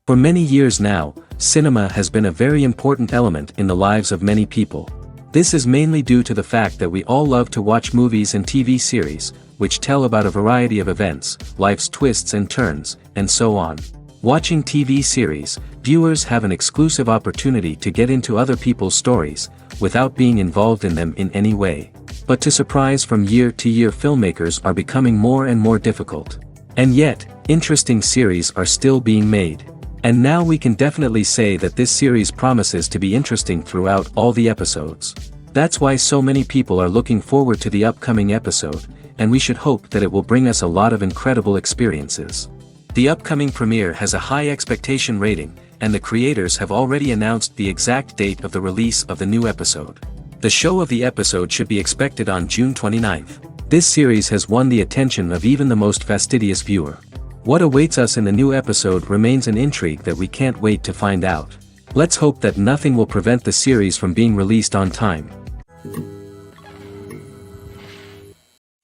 For many years now, cinema has been a very important element in the lives of many people. This is mainly due to the fact that we all love to watch movies and TV series, which tell about a variety of events, life's twists and turns, and so on. Watching TV series, viewers have an exclusive opportunity to get into other people's stories, without being involved in them in any way. But to surprise from year to year, filmmakers are becoming more and more difficult. And yet, interesting series are still being made. And now we can definitely say that this series promises to be interesting throughout all the episodes. That's why so many people are looking forward to the upcoming episode, and we should hope that it will bring us a lot of incredible experiences. The upcoming premiere has a high expectation rating, and the creators have already announced the exact date of the release of the new episode. The show of the episode should be expected on June 29th. This series has won the attention of even the most fastidious viewer. What awaits us in the new episode remains an intrigue that we can't wait to find out. Let's hope that nothing will prevent the series from being released on time.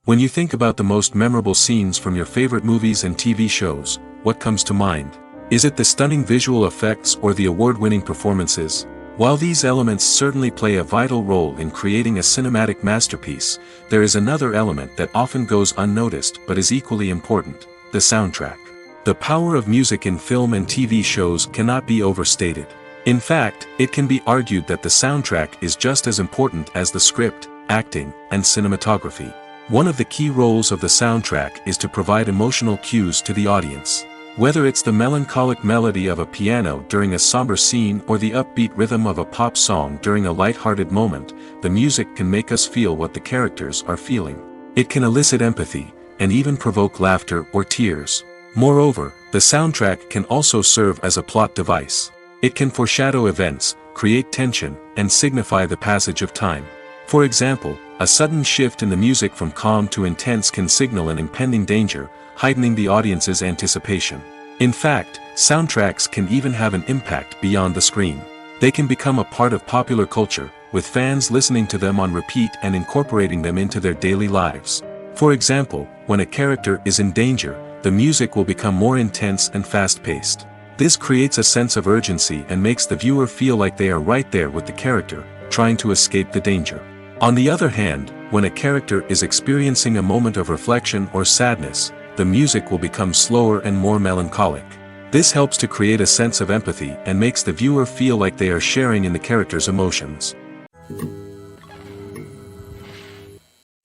When you think about the most memorable scenes from your favorite movies and TV shows, what comes to mind? Is it the stunning visual effects or the award-winning performances? While these elements certainly play a vital role in creating a cinematic masterpiece, there is another element that often goes unnoticed but is equally important: the soundtrack. The power of music in film and TV shows cannot be overstated. In fact, it can be argued that the soundtrack is just as important as the script, acting, and cinematography. One of the key roles of the soundtrack is to provide emotional cues to the audience. Whether it's the melancholic melody of a piano during a somber scene or the upbeat rhythm of a pop song during a light-hearted moment, the music can make us feel what the characters are feeling. It can elicit empathy, and even provoke laughter or tears. Moreover, the soundtrack can also serve as a plot device. It can foreshadow events, create tension, and signify the passage of time. For example, a sudden shift in the music from calm to intense can signal an impending danger, heightening the audience's anticipation. In fact, soundtracks can even have an impact beyond the screen. They can become a part of popular culture, with fans listening to them on repeat and incorporating them into their daily lives. For example, when a character is in danger, the music will become more intense and fast-paced. This creates a sense of urgency and makes the viewer feel like they are right there with the character, trying to escape the danger. On the other hand, when a character is experiencing a moment of reflection or sadness, the music will become slower and more melancholic. This helps to create a sense of empathy and makes the viewer feel like they are sharing in the character's emotions.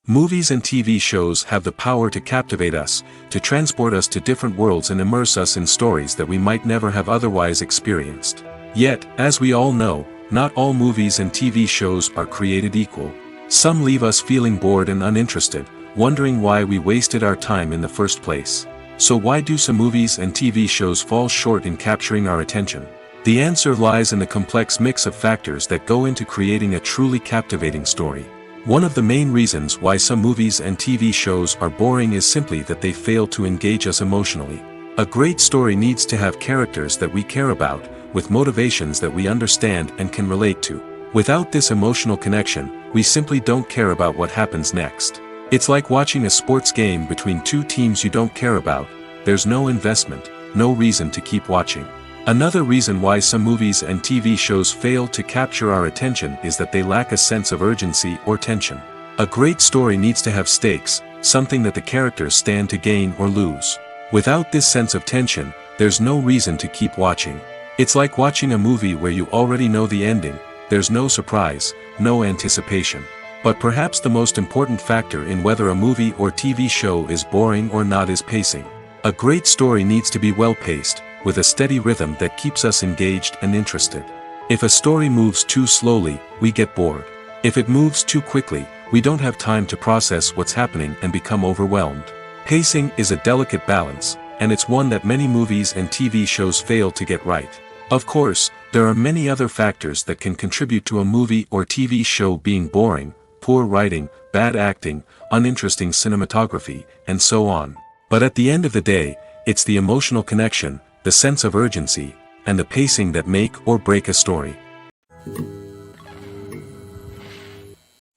Movies and TV shows have the power to captivate us, to transport us to different worlds and immerse us in stories that we might never have otherwise experienced. Yet, as we all know, not all movies and TV shows are created equal. Some leave us feeling bored and uninterested, wondering why we wasted our time in the first place. So why do some movies and TV shows fall short in capturing our attention? The answer lies in the complex mix of factors that go into creating a truly captivating story. One of the main reasons why some movies and TV shows are boring is simply that they fail to engage us emotionally. A great story needs to have characters that we care about, with motivations that we understand and can relate to. Without this emotional connection, we simply don't care about what happens next. It's like watching a sports game between two teams you don't care about. There's no investment, no reason to keep watching. Another reason why some movies and TV shows fail to capture our attention is that they lack a sense of urgency or tension. A great story needs to have stakes, something that the characters stand to gain or lose. Without this sense of tension, there's no reason to keep watching. It's like watching a movie where you already know the ending, there's no surprise, no anticipation. But perhaps the most important factor in whether a movie or TV show is boring or not is pacing. A great story needs to be well-paced, with a steady rhythm that keeps us engaged and interested. If a story moves too slowly, we get bored. If it moves too quickly, we don't have time to process what's happening and become overwhelmed. Pacing is a delicate balance, and it's one that many movies and TV shows fail to get right. Of course, there are many other factors that can contribute to a movie or TV show being boring: poor writing, bad acting, uninteresting cinematography, and so on. But at the end of the day, it's the emotional connection, the sense of urgency, and the pacing that make or break a story.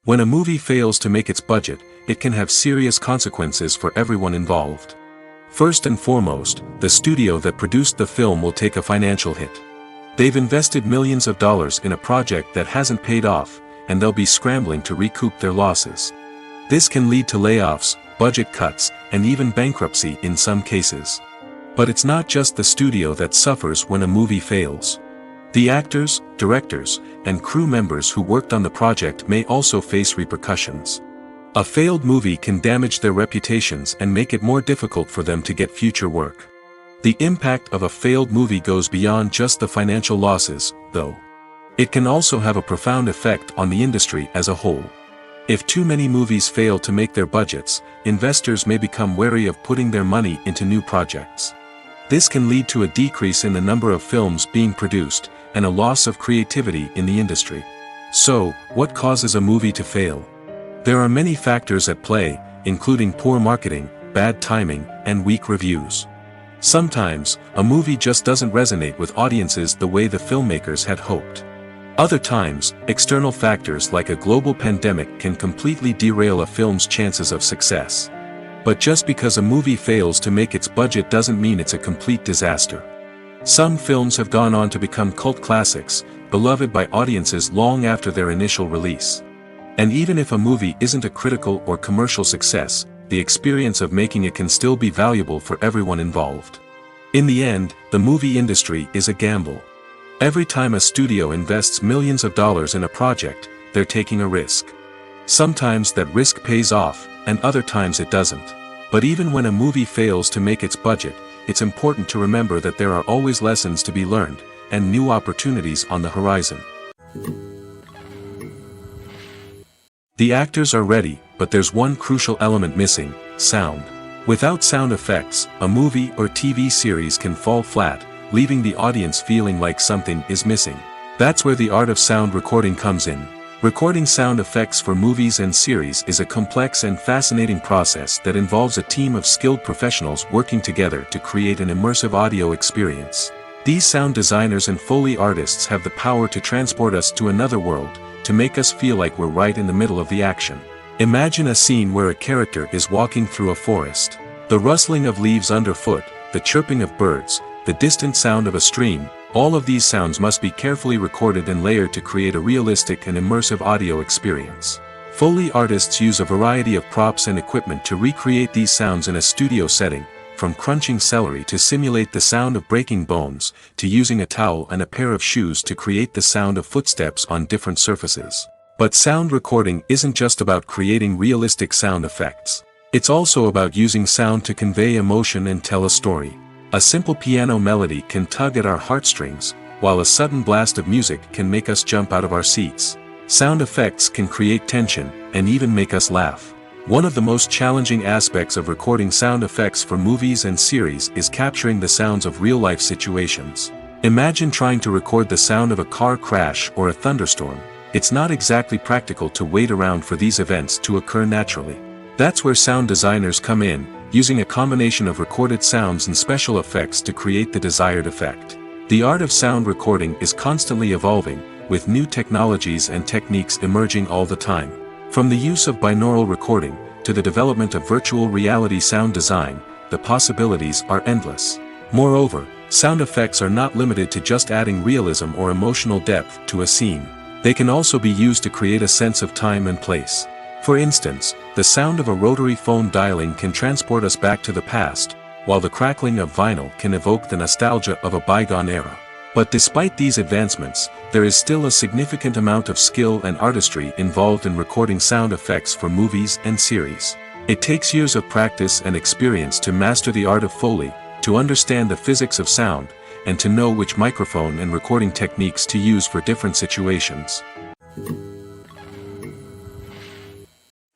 When a movie fails to make its budget, it can have serious consequences for everyone involved. First and foremost, the studio that produced the film will take a financial hit. They've invested millions of dollars in a project that hasn't paid off, and they'll be scrambling to recoup their losses. This can lead to layoffs, budget cuts, and even bankruptcy in some cases. But it's not just the studio that suffers when a movie fails. The actors, directors, and crew members who worked on the project may also face repercussions. A failed movie can damage their reputations and make it more difficult for them to get future work. The impact of a failed movie goes beyond just the financial losses, though. It can also have a profound effect on the industry as a whole. If too many movies fail to make their budgets, investors may become wary of putting their money into new projects. This can lead to a decrease in the number of films being produced, and a loss of creativity in the industry. So, what causes a movie to fail? There are many factors at play, including poor marketing, bad timing, and weak reviews. Sometimes, a movie just doesn't resonate with audiences the way the filmmakers had hoped. Other times, external factors like a global pandemic can completely derail a film's chances of success. But just because a movie fails to make its budget doesn't mean it's a complete disaster. Some films have gone on to become cult classics, beloved by audiences long after their initial release. And even if a movie isn't a critical or commercial success, the experience of making it can still be valuable for everyone involved. In the end, the movie industry is a gamble. Every time a studio invests millions of dollars in a project, they're taking a risk. Sometimes that risk pays off, and other times it doesn't. But even when a movie fails to make its budget, it's important to remember that there are always lessons to be learned, and new opportunities on the horizon. The actors are ready, but there's one crucial element missing: sound. Without sound effects, a movie or TV series can fall flat, leaving the audience feeling like something is missing. That's where the art of sound recording comes in. Recording sound effects for movies and series is a complex and fascinating process that involves a team of skilled professionals working together to create an immersive audio experience. These sound designers and Foley artists have the power to transport us to another world, to make us feel like we're right in the middle of the action. Imagine a scene where a character is walking through a forest. The rustling of leaves underfoot, the chirping of birds, the distant sound of a stream, all of these sounds must be carefully recorded and layered to create a realistic and immersive audio experience. Foley artists use a variety of props and equipment to recreate these sounds in a studio setting, from crunching celery to simulate the sound of breaking bones, to using a towel and a pair of shoes to create the sound of footsteps on different surfaces. But sound recording isn't just about creating realistic sound effects. It's also about using sound to convey emotion and tell a story. A simple piano melody can tug at our heartstrings, while a sudden blast of music can make us jump out of our seats. Sound effects can create tension, and even make us laugh. One of the most challenging aspects of recording sound effects for movies and series is capturing the sounds of real-life situations. Imagine trying to record the sound of a car crash or a thunderstorm. It's not exactly practical to wait around for these events to occur naturally. That's where sound designers come in, using a combination of recorded sounds and special effects to create the desired effect. The art of sound recording is constantly evolving, with new technologies and techniques emerging all the time. From the use of binaural recording, to the development of virtual reality sound design, the possibilities are endless. Moreover, sound effects are not limited to just adding realism or emotional depth to a scene. They can also be used to create a sense of time and place. For instance, the sound of a rotary phone dialing can transport us back to the past, while the crackling of vinyl can evoke the nostalgia of a bygone era. But despite these advancements, there is still a significant amount of skill and artistry involved in recording sound effects for movies and series. It takes years of practice and experience to master the art of Foley, to understand the physics of sound, and to know which microphone and recording techniques to use for different situations.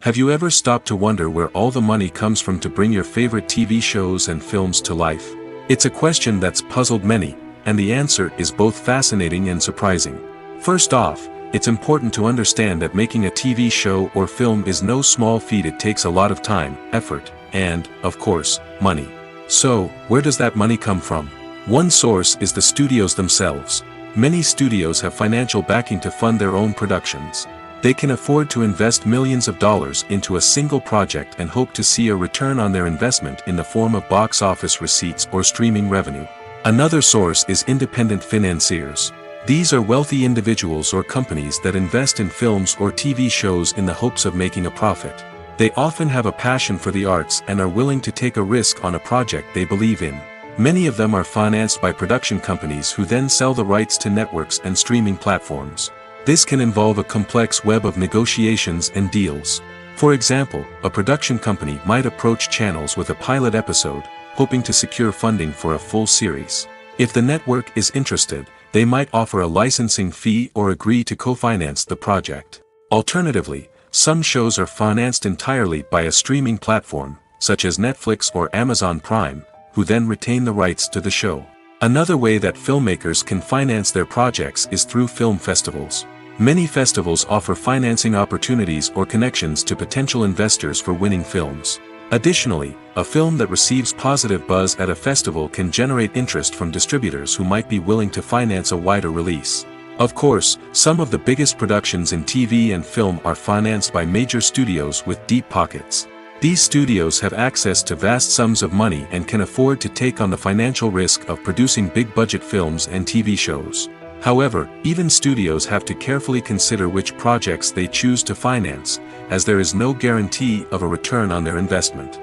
Have you ever stopped to wonder where all the money comes from to bring your favorite TV shows and films to life? It's a question that's puzzled many, and the answer is both fascinating and surprising. First off, it's important to understand that making a TV show or film is no small feat. It takes a lot of time, effort, and, of course, money. So, where does that money come from? One source is the studios themselves. Many studios have financial backing to fund their own productions. They can afford to invest millions of dollars into a single project and hope to see a return on their investment in the form of box office receipts or streaming revenue. Another source is independent financiers. These are wealthy individuals or companies that invest in films or TV shows in the hopes of making a profit. They often have a passion for the arts and are willing to take a risk on a project they believe in. Many of them are financed by production companies who then sell the rights to networks and streaming platforms. This can involve a complex web of negotiations and deals. For example, a production company might approach channels with a pilot episode, hoping to secure funding for a full series. If the network is interested, they might offer a licensing fee or agree to co-finance the project. Alternatively, some shows are financed entirely by a streaming platform, such as Netflix or Amazon Prime, who then retain the rights to the show. Another way that filmmakers can finance their projects is through film festivals. Many festivals offer financing opportunities or connections to potential investors for winning films. Additionally, a film that receives positive buzz at a festival can generate interest from distributors who might be willing to finance a wider release. Of course, some of the biggest productions in TV and film are financed by major studios with deep pockets. These studios have access to vast sums of money and can afford to take on the financial risk of producing big-budget films and TV shows. However, even studios have to carefully consider which projects they choose to finance, as there is no guarantee of a return on their investment.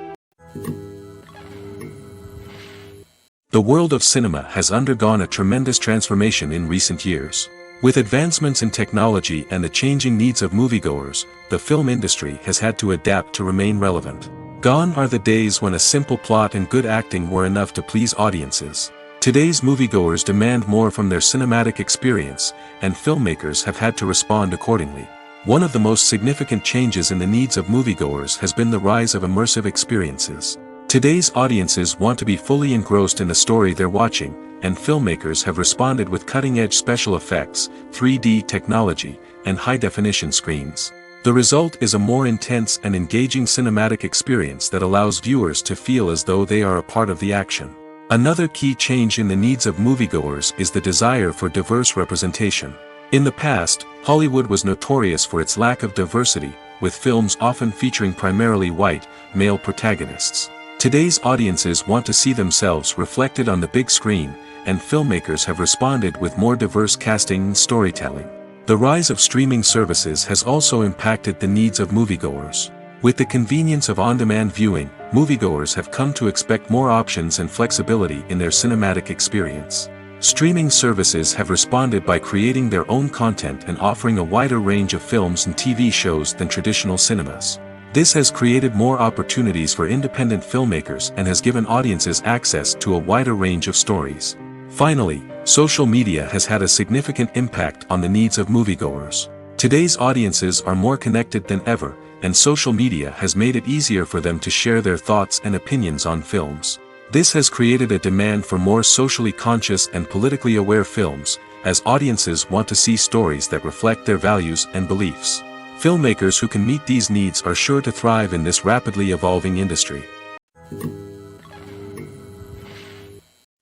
The world of cinema has undergone a tremendous transformation in recent years. With advancements in technology and the changing needs of moviegoers, the film industry has had to adapt to remain relevant. Gone are the days when a simple plot and good acting were enough to please audiences. Today's moviegoers demand more from their cinematic experience, and filmmakers have had to respond accordingly. One of the most significant changes in the needs of moviegoers has been the rise of immersive experiences. Today's audiences want to be fully engrossed in the story they're watching, and filmmakers have responded with cutting-edge special effects, 3D technology, and high-definition screens. The result is a more intense and engaging cinematic experience that allows viewers to feel as though they are a part of the action. Another key change in the needs of moviegoers is the desire for diverse representation. In the past, Hollywood was notorious for its lack of diversity, with films often featuring primarily white, male protagonists. Today's audiences want to see themselves reflected on the big screen, and filmmakers have responded with more diverse casting and storytelling. The rise of streaming services has also impacted the needs of moviegoers. With the convenience of on-demand viewing, moviegoers have come to expect more options and flexibility in their cinematic experience. Streaming services have responded by creating their own content and offering a wider range of films and TV shows than traditional cinemas. This has created more opportunities for independent filmmakers and has given audiences access to a wider range of stories. Finally, social media has had a significant impact on the needs of moviegoers. Today's audiences are more connected than ever, and social media has made it easier for them to share their thoughts and opinions on films. This has created a demand for more socially conscious and politically aware films, as audiences want to see stories that reflect their values and beliefs. Filmmakers who can meet these needs are sure to thrive in this rapidly evolving industry.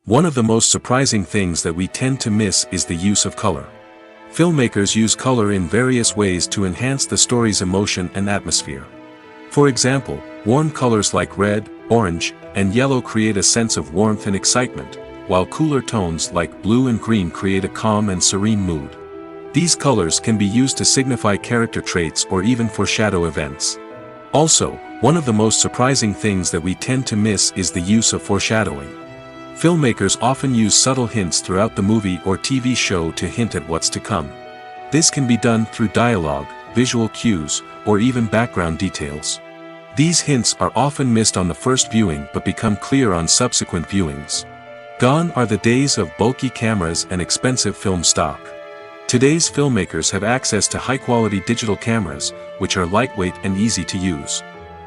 One of the most surprising things that we tend to miss is the use of color. Filmmakers use color in various ways to enhance the story's emotion and atmosphere. For example, warm colors like red, orange, and yellow create a sense of warmth and excitement, while cooler tones like blue and green create a calm and serene mood. These colors can be used to signify character traits or even foreshadow events. Also, one of the most surprising things that we tend to miss is the use of foreshadowing. Filmmakers often use subtle hints throughout the movie or TV show to hint at what's to come. This can be done through dialogue, visual cues, or even background details. These hints are often missed on the first viewing but become clear on subsequent viewings. Gone are the days of bulky cameras and expensive film stock. Today's filmmakers have access to high-quality digital cameras, which are lightweight and easy to use.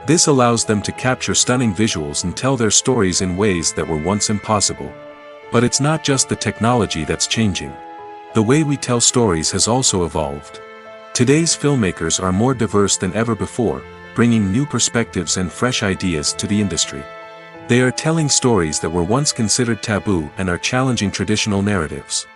This allows them to capture stunning visuals and tell their stories in ways that were once impossible. But it's not just the technology that's changing. The way we tell stories has also evolved. Today's filmmakers are more diverse than ever before, bringing new perspectives and fresh ideas to the industry. They are telling stories that were once considered taboo and are challenging traditional narratives.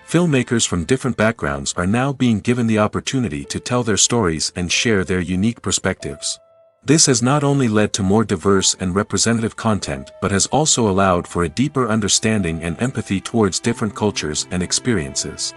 Filmmakers from different backgrounds are now being given the opportunity to tell their stories and share their unique perspectives. This has not only led to more diverse and representative content but has also allowed for a deeper understanding and empathy towards different cultures and experiences.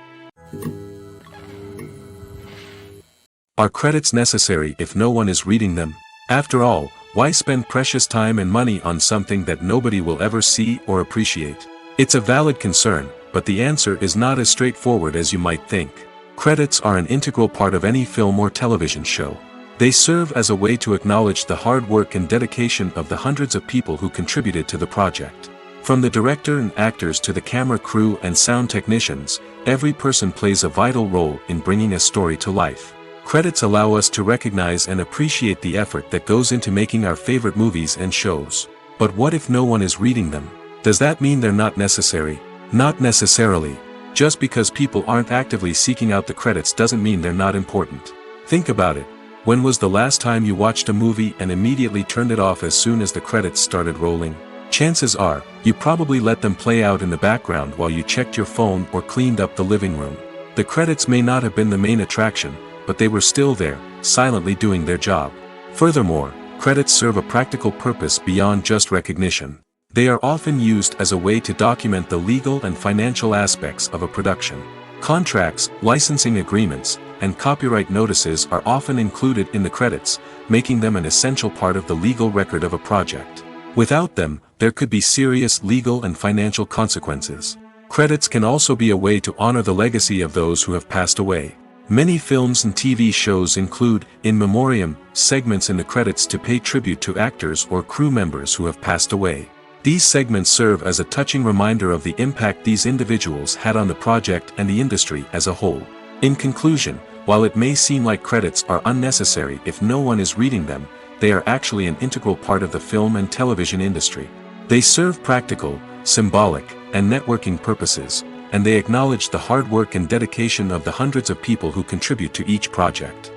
Are credits necessary if no one is reading them? After all, why spend precious time and money on something that nobody will ever see or appreciate? It's a valid concern, but the answer is not as straightforward as you might think. Credits are an integral part of any film or television show. They serve as a way to acknowledge the hard work and dedication of the hundreds of people who contributed to the project. From the director and actors to the camera crew and sound technicians, every person plays a vital role in bringing a story to life. Credits allow us to recognize and appreciate the effort that goes into making our favorite movies and shows. But what if no one is reading them? Does that mean they're not necessary? Not necessarily. Just because people aren't actively seeking out the credits doesn't mean they're not important. Think about it. When was the last time you watched a movie and immediately turned it off as soon as the credits started rolling? Chances are, you probably let them play out in the background while you checked your phone or cleaned up the living room. The credits may not have been the main attraction, but they were still there, silently doing their job. Furthermore, credits serve a practical purpose beyond just recognition. They are often used as a way to document the legal and financial aspects of a production. Contracts, licensing agreements, and copyright notices are often included in the credits, making them an essential part of the legal record of a project. Without them, there could be serious legal and financial consequences. Credits can also be a way to honor the legacy of those who have passed away. Many films and TV shows include, in memoriam, segments in the credits to pay tribute to actors or crew members who have passed away. These segments serve as a touching reminder of the impact these individuals had on the project and the industry as a whole. In conclusion, while it may seem like credits are unnecessary if no one is reading them, they are actually an integral part of the film and television industry. They serve practical, symbolic, and networking purposes, and they acknowledge the hard work and dedication of the hundreds of people who contribute to each project.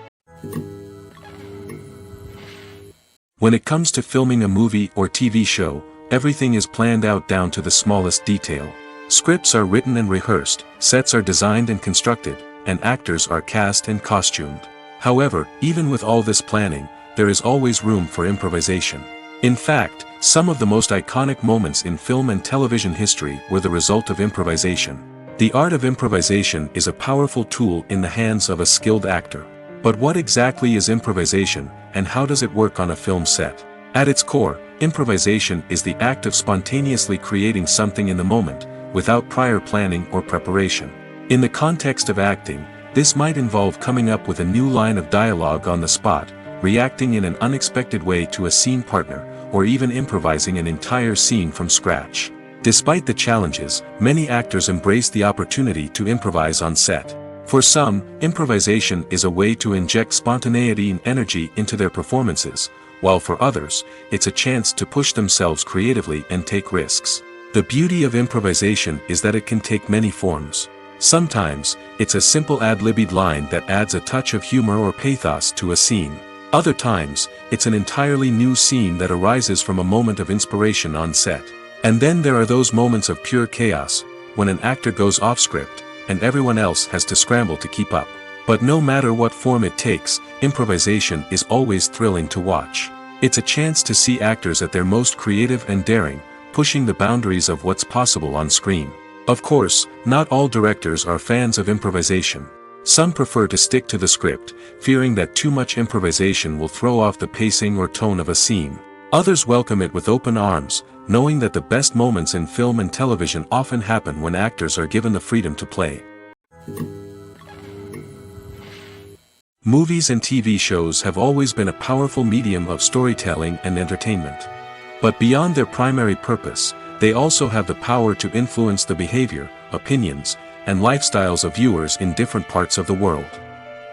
When it comes to filming a movie or TV show, everything is planned out down to the smallest detail. Scripts are written and rehearsed, sets are designed and constructed, and actors are cast and costumed. However, even with all this planning, there is always room for improvisation. In fact, some of the most iconic moments in film and television history were the result of improvisation. The art of improvisation is a powerful tool in the hands of a skilled actor. But what exactly is improvisation, and how does it work on a film set? At its core, improvisation is the act of spontaneously creating something in the moment, without prior planning or preparation. In the context of acting, this might involve coming up with a new line of dialogue on the spot, reacting in an unexpected way to a scene partner, or even improvising an entire scene from scratch. Despite the challenges, many actors embrace the opportunity to improvise on set. For some, improvisation is a way to inject spontaneity and energy into their performances, while for others, it's a chance to push themselves creatively and take risks. The beauty of improvisation is that it can take many forms. Sometimes, it's a simple ad-libbed line that adds a touch of humor or pathos to a scene. Other times, it's an entirely new scene that arises from a moment of inspiration on set. And then there are those moments of pure chaos, when an actor goes off script, and everyone else has to scramble to keep up. But no matter what form it takes, improvisation is always thrilling to watch. It's a chance to see actors at their most creative and daring, pushing the boundaries of what's possible on screen. Of course, not all directors are fans of improvisation. Some prefer to stick to the script, fearing that too much improvisation will throw off the pacing or tone of a scene. Others welcome it with open arms, knowing that the best moments in film and television often happen when actors are given the freedom to play. Movies and TV shows have always been a powerful medium of storytelling and entertainment. But beyond their primary purpose, they also have the power to influence the behavior, opinions, and lifestyles of viewers in different parts of the world.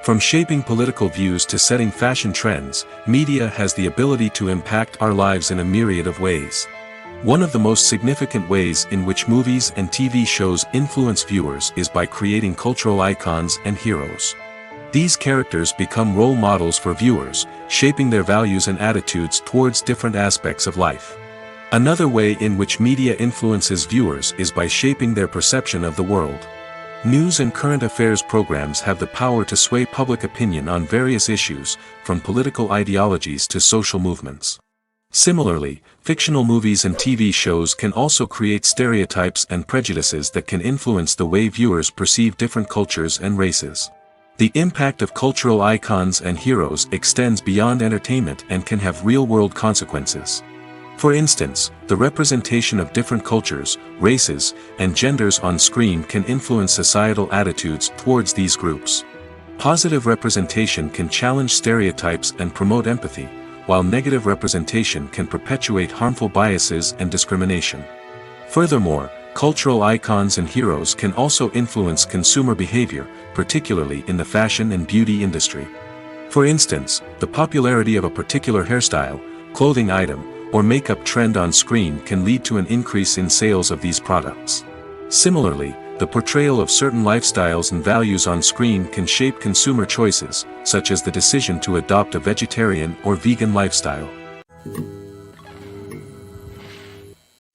From shaping political views to setting fashion trends, media has the ability to impact our lives in a myriad of ways. One of the most significant ways in which movies and TV shows influence viewers is by creating cultural icons and heroes. These characters become role models for viewers, shaping their values and attitudes towards different aspects of life. Another way in which media influences viewers is by shaping their perception of the world. News and current affairs programs have the power to sway public opinion on various issues, from political ideologies to social movements. Similarly, fictional movies and TV shows can also create stereotypes and prejudices that can influence the way viewers perceive different cultures and races. The impact of cultural icons and heroes extends beyond entertainment and can have real-world consequences. For instance, the representation of different cultures, races, and genders on screen can influence societal attitudes towards these groups. Positive representation can challenge stereotypes and promote empathy, while negative representation can perpetuate harmful biases and discrimination. Furthermore, cultural icons and heroes can also influence consumer behavior, particularly in the fashion and beauty industry. For instance, the popularity of a particular hairstyle, clothing item, or makeup trend on screen can lead to an increase in sales of these products. Similarly, the portrayal of certain lifestyles and values on screen can shape consumer choices, such as the decision to adopt a vegetarian or vegan lifestyle.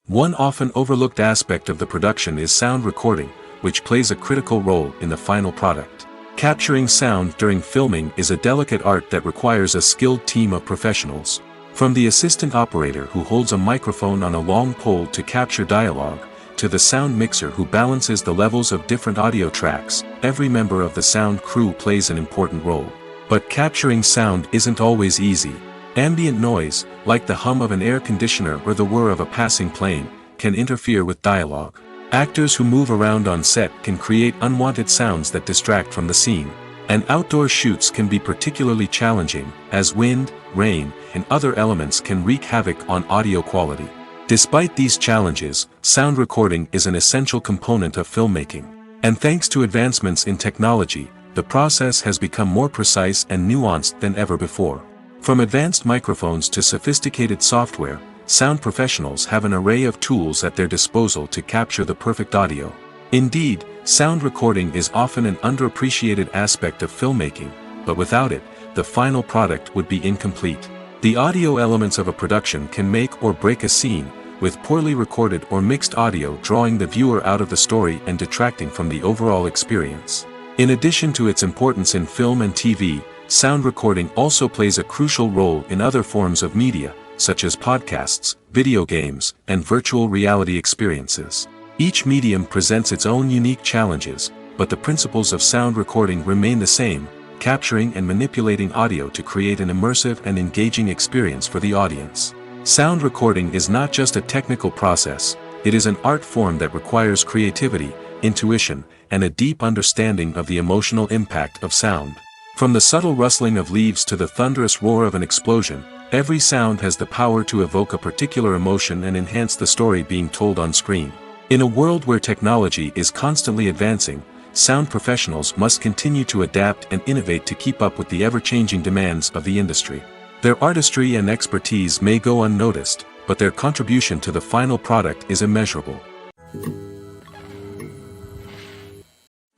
One often overlooked aspect of the production is sound recording, which plays a critical role in the final product. Capturing sound during filming is a delicate art that requires a skilled team of professionals. From the assistant operator who holds a microphone on a long pole to capture dialogue, to the sound mixer who balances the levels of different audio tracks, every member of the sound crew plays an important role. But capturing sound isn't always easy. Ambient noise, like the hum of an air conditioner or the whir of a passing plane, can interfere with dialogue. Actors who move around on set can create unwanted sounds that distract from the scene. And outdoor shoots can be particularly challenging, as wind, rain, and other elements can wreak havoc on audio quality. Despite these challenges, sound recording is an essential component of filmmaking. And thanks to advancements in technology, the process has become more precise and nuanced than ever before. From advanced microphones to sophisticated software, sound professionals have an array of tools at their disposal to capture the perfect audio. Indeed, sound recording is often an underappreciated aspect of filmmaking, but without it, the final product would be incomplete. The audio elements of a production can make or break a scene, with poorly recorded or mixed audio drawing the viewer out of the story and detracting from the overall experience. In addition to its importance in film and TV, sound recording also plays a crucial role in other forms of media, such as podcasts, video games, and virtual reality experiences. Each medium presents its own unique challenges, but the principles of sound recording remain the same, capturing and manipulating audio to create an immersive and engaging experience for the audience. Sound recording is not just a technical process, it is an art form that requires creativity, intuition, and a deep understanding of the emotional impact of sound. From the subtle rustling of leaves to the thunderous roar of an explosion, every sound has the power to evoke a particular emotion and enhance the story being told on screen. In a world where technology is constantly advancing, sound professionals must continue to adapt and innovate to keep up with the ever-changing demands of the industry. Their artistry and expertise may go unnoticed, but their contribution to the final product is immeasurable.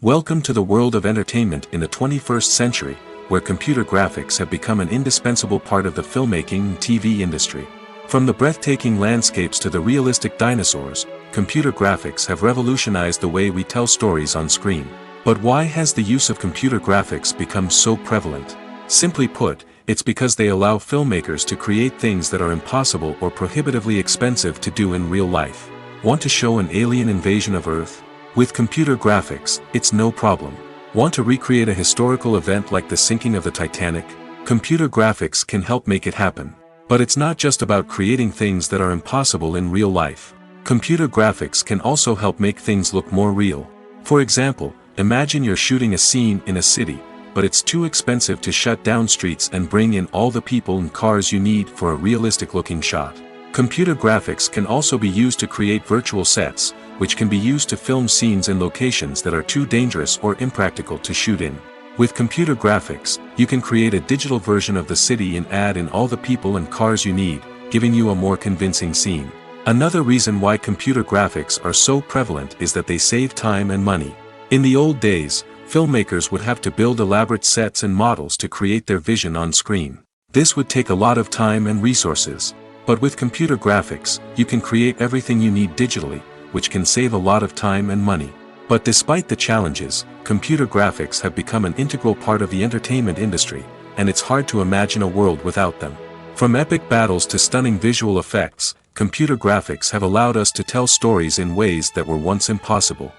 Welcome to the world of entertainment in the 21st century, where computer graphics have become an indispensable part of the filmmaking and TV industry. From the breathtaking landscapes to the realistic dinosaurs, computer graphics have revolutionized the way we tell stories on screen. But why has the use of computer graphics become so prevalent? Simply put, it's because they allow filmmakers to create things that are impossible or prohibitively expensive to do in real life. Want to show an alien invasion of Earth? With computer graphics, it's no problem. Want to recreate a historical event like the sinking of the Titanic? Computer graphics can help make it happen. But it's not just about creating things that are impossible in real life. Computer graphics can also help make things look more real. For example, imagine you're shooting a scene in a city, but it's too expensive to shut down streets and bring in all the people and cars you need for a realistic-looking shot. Computer graphics can also be used to create virtual sets, which can be used to film scenes in locations that are too dangerous or impractical to shoot in. With computer graphics, you can create a digital version of the city and add in all the people and cars you need, giving you a more convincing scene. Another reason why computer graphics are so prevalent is that they save time and money. In the old days, filmmakers would have to build elaborate sets and models to create their vision on screen. This would take a lot of time and resources. But with computer graphics, you can create everything you need digitally, which can save a lot of time and money. But despite the challenges, computer graphics have become an integral part of the entertainment industry, and it's hard to imagine a world without them. From epic battles to stunning visual effects, computer graphics have allowed us to tell stories in ways that were once impossible.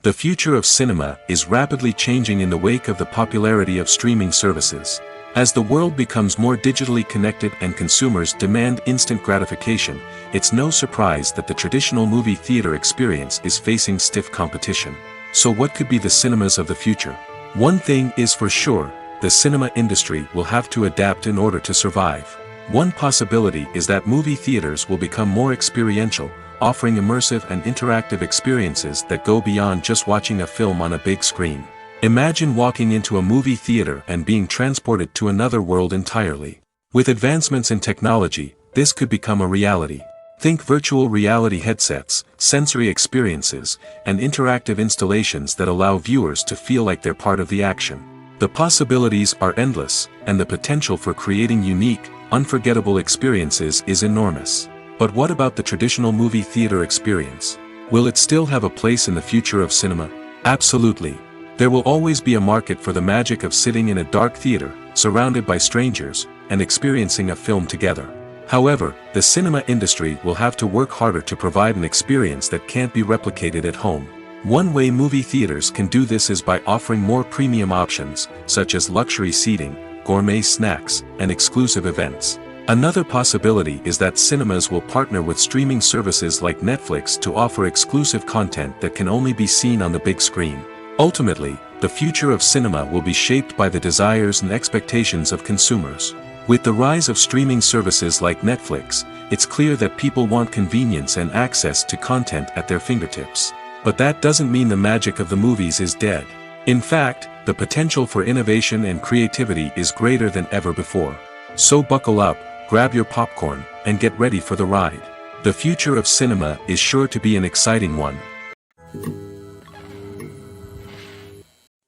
The future of cinema is rapidly changing in the wake of the popularity of streaming services. As the world becomes more digitally connected and consumers demand instant gratification, it's no surprise that the traditional movie theater experience is facing stiff competition. So what could be the cinemas of the future? One thing is for sure, the cinema industry will have to adapt in order to survive. One possibility is that movie theaters will become more experiential, offering immersive and interactive experiences that go beyond just watching a film on a big screen. Imagine walking into a movie theater and being transported to another world entirely. With advancements in technology, this could become a reality. Think virtual reality headsets, sensory experiences, and interactive installations that allow viewers to feel like they're part of the action. The possibilities are endless, and the potential for creating unique, unforgettable experiences is enormous. But what about the traditional movie theater experience? Will it still have a place in the future of cinema? Absolutely. There will always be a market for the magic of sitting in a dark theater, surrounded by strangers, and experiencing a film together. However, the cinema industry will have to work harder to provide an experience that can't be replicated at home. One way movie theaters can do this is by offering more premium options, such as luxury seating, gourmet snacks, and exclusive events. Another possibility is that cinemas will partner with streaming services like Netflix to offer exclusive content that can only be seen on the big screen. Ultimately, the future of cinema will be shaped by the desires and expectations of consumers. With the rise of streaming services like Netflix, it's clear that people want convenience and access to content at their fingertips. But that doesn't mean the magic of the movies is dead. In fact, the potential for innovation and creativity is greater than ever before. So buckle up, grab your popcorn, and get ready for the ride. The future of cinema is sure to be an exciting one.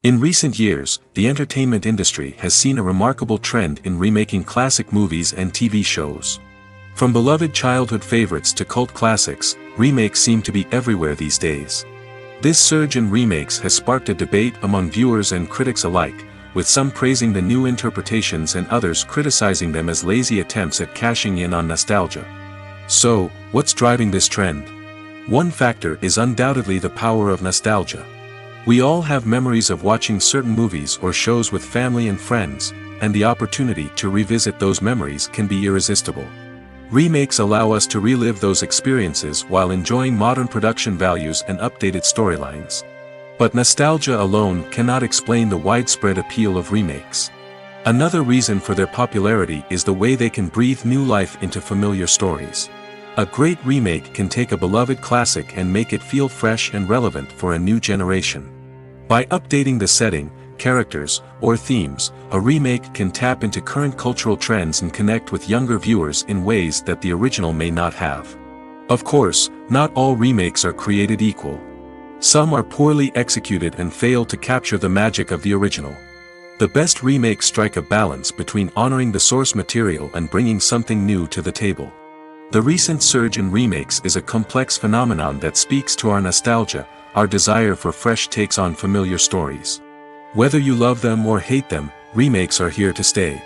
In recent years, the entertainment industry has seen a remarkable trend in remaking classic movies and TV shows. From beloved childhood favorites to cult classics, remakes seem to be everywhere these days. This surge in remakes has sparked a debate among viewers and critics alike, with some praising the new interpretations and others criticizing them as lazy attempts at cashing in on nostalgia. So, what's driving this trend? One factor is undoubtedly the power of nostalgia. We all have memories of watching certain movies or shows with family and friends, and the opportunity to revisit those memories can be irresistible. Remakes allow us to relive those experiences while enjoying modern production values and updated storylines. But nostalgia alone cannot explain the widespread appeal of remakes. Another reason for their popularity is the way they can breathe new life into familiar stories. A great remake can take a beloved classic and make it feel fresh and relevant for a new generation. By updating the setting, characters, or themes, a remake can tap into current cultural trends and connect with younger viewers in ways that the original may not have. Of course, not all remakes are created equal. Some are poorly executed and fail to capture the magic of the original. The best remakes strike a balance between honoring the source material and bringing something new to the table. The recent surge in remakes is a complex phenomenon that speaks to our nostalgia, our desire for fresh takes on familiar stories. Whether you love them or hate them, remakes are here to stay.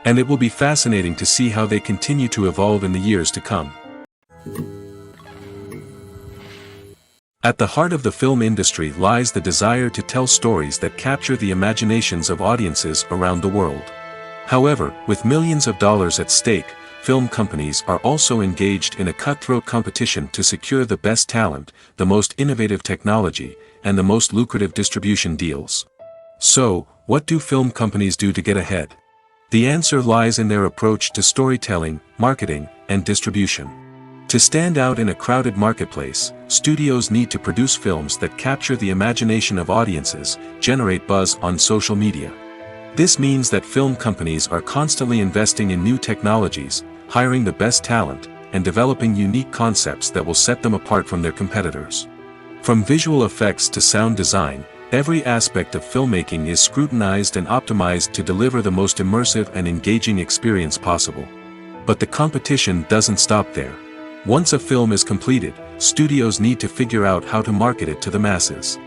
And it will be fascinating to see how they continue to evolve in the years to come. At the heart of the film industry lies the desire to tell stories that capture the imaginations of audiences around the world. However, with millions of dollars at stake, film companies are also engaged in a cutthroat competition to secure the best talent, the most innovative technology, and the most lucrative distribution deals. So, what do film companies do to get ahead? The answer lies in their approach to storytelling, marketing, and distribution. To stand out in a crowded marketplace, studios need to produce films that capture the imagination of audiences, generate buzz on social media. This means that film companies are constantly investing in new technologies, hiring the best talent, and developing unique concepts that will set them apart from their competitors. From visual effects to sound design, every aspect of filmmaking is scrutinized and optimized to deliver the most immersive and engaging experience possible. But the competition doesn't stop there. Once a film is completed, studios need to figure out how to market it to the masses.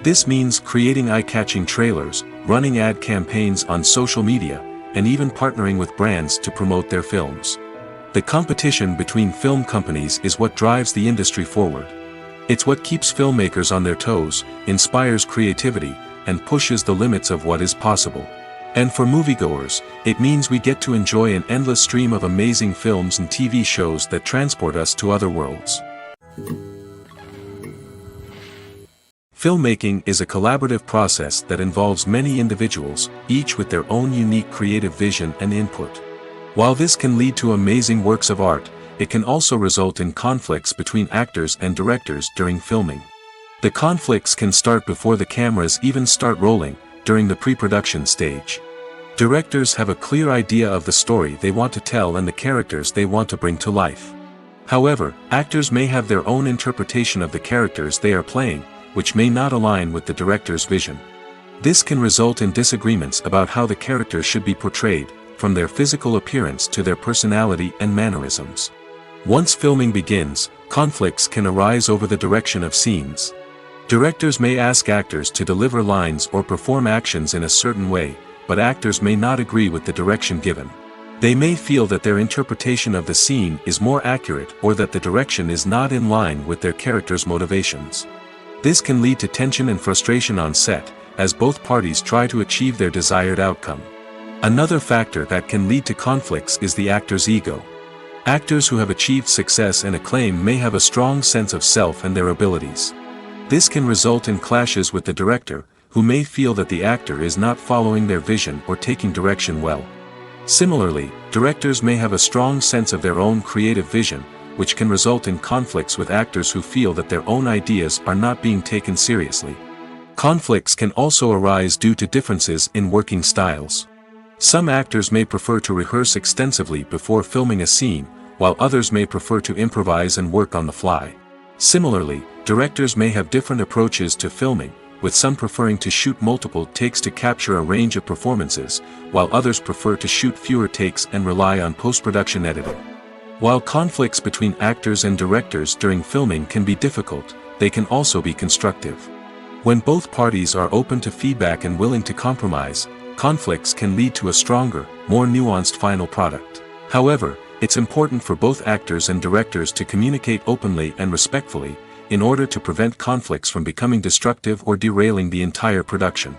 This means creating eye-catching trailers, running ad campaigns on social media, and even partnering with brands to promote their films. The competition between film companies is what drives the industry forward. It's what keeps filmmakers on their toes, inspires creativity, and pushes the limits of what is possible. And for moviegoers, it means we get to enjoy an endless stream of amazing films and TV shows that transport us to other worlds. Filmmaking is a collaborative process that involves many individuals, each with their own unique creative vision and input. While this can lead to amazing works of art, it can also result in conflicts between actors and directors during filming. The conflicts can start before the cameras even start rolling, during the pre-production stage. Directors have a clear idea of the story they want to tell and the characters they want to bring to life. However, actors may have their own interpretation of the characters they are playing, which may not align with the director's vision. This can result in disagreements about how the characters should be portrayed, from their physical appearance to their personality and mannerisms. Once filming begins, conflicts can arise over the direction of scenes. Directors may ask actors to deliver lines or perform actions in a certain way, but actors may not agree with the direction given. They may feel that their interpretation of the scene is more accurate or that the direction is not in line with their character's motivations. This can lead to tension and frustration on set, as both parties try to achieve their desired outcome. Another factor that can lead to conflicts is the actor's ego. Actors who have achieved success and acclaim may have a strong sense of self and their abilities. This can result in clashes with the director, who may feel that the actor is not following their vision or taking direction well. Similarly, directors may have a strong sense of their own creative vision, which can result in conflicts with actors who feel that their own ideas are not being taken seriously. Conflicts can also arise due to differences in working styles. Some actors may prefer to rehearse extensively before filming a scene, while others may prefer to improvise and work on the fly. Similarly, directors may have different approaches to filming, with some preferring to shoot multiple takes to capture a range of performances, while others prefer to shoot fewer takes and rely on post-production editing. While conflicts between actors and directors during filming can be difficult, they can also be constructive. When both parties are open to feedback and willing to compromise, conflicts can lead to a stronger, more nuanced final product. However, it's important for both actors and directors to communicate openly and respectfully, in order to prevent conflicts from becoming destructive or derailing the entire production.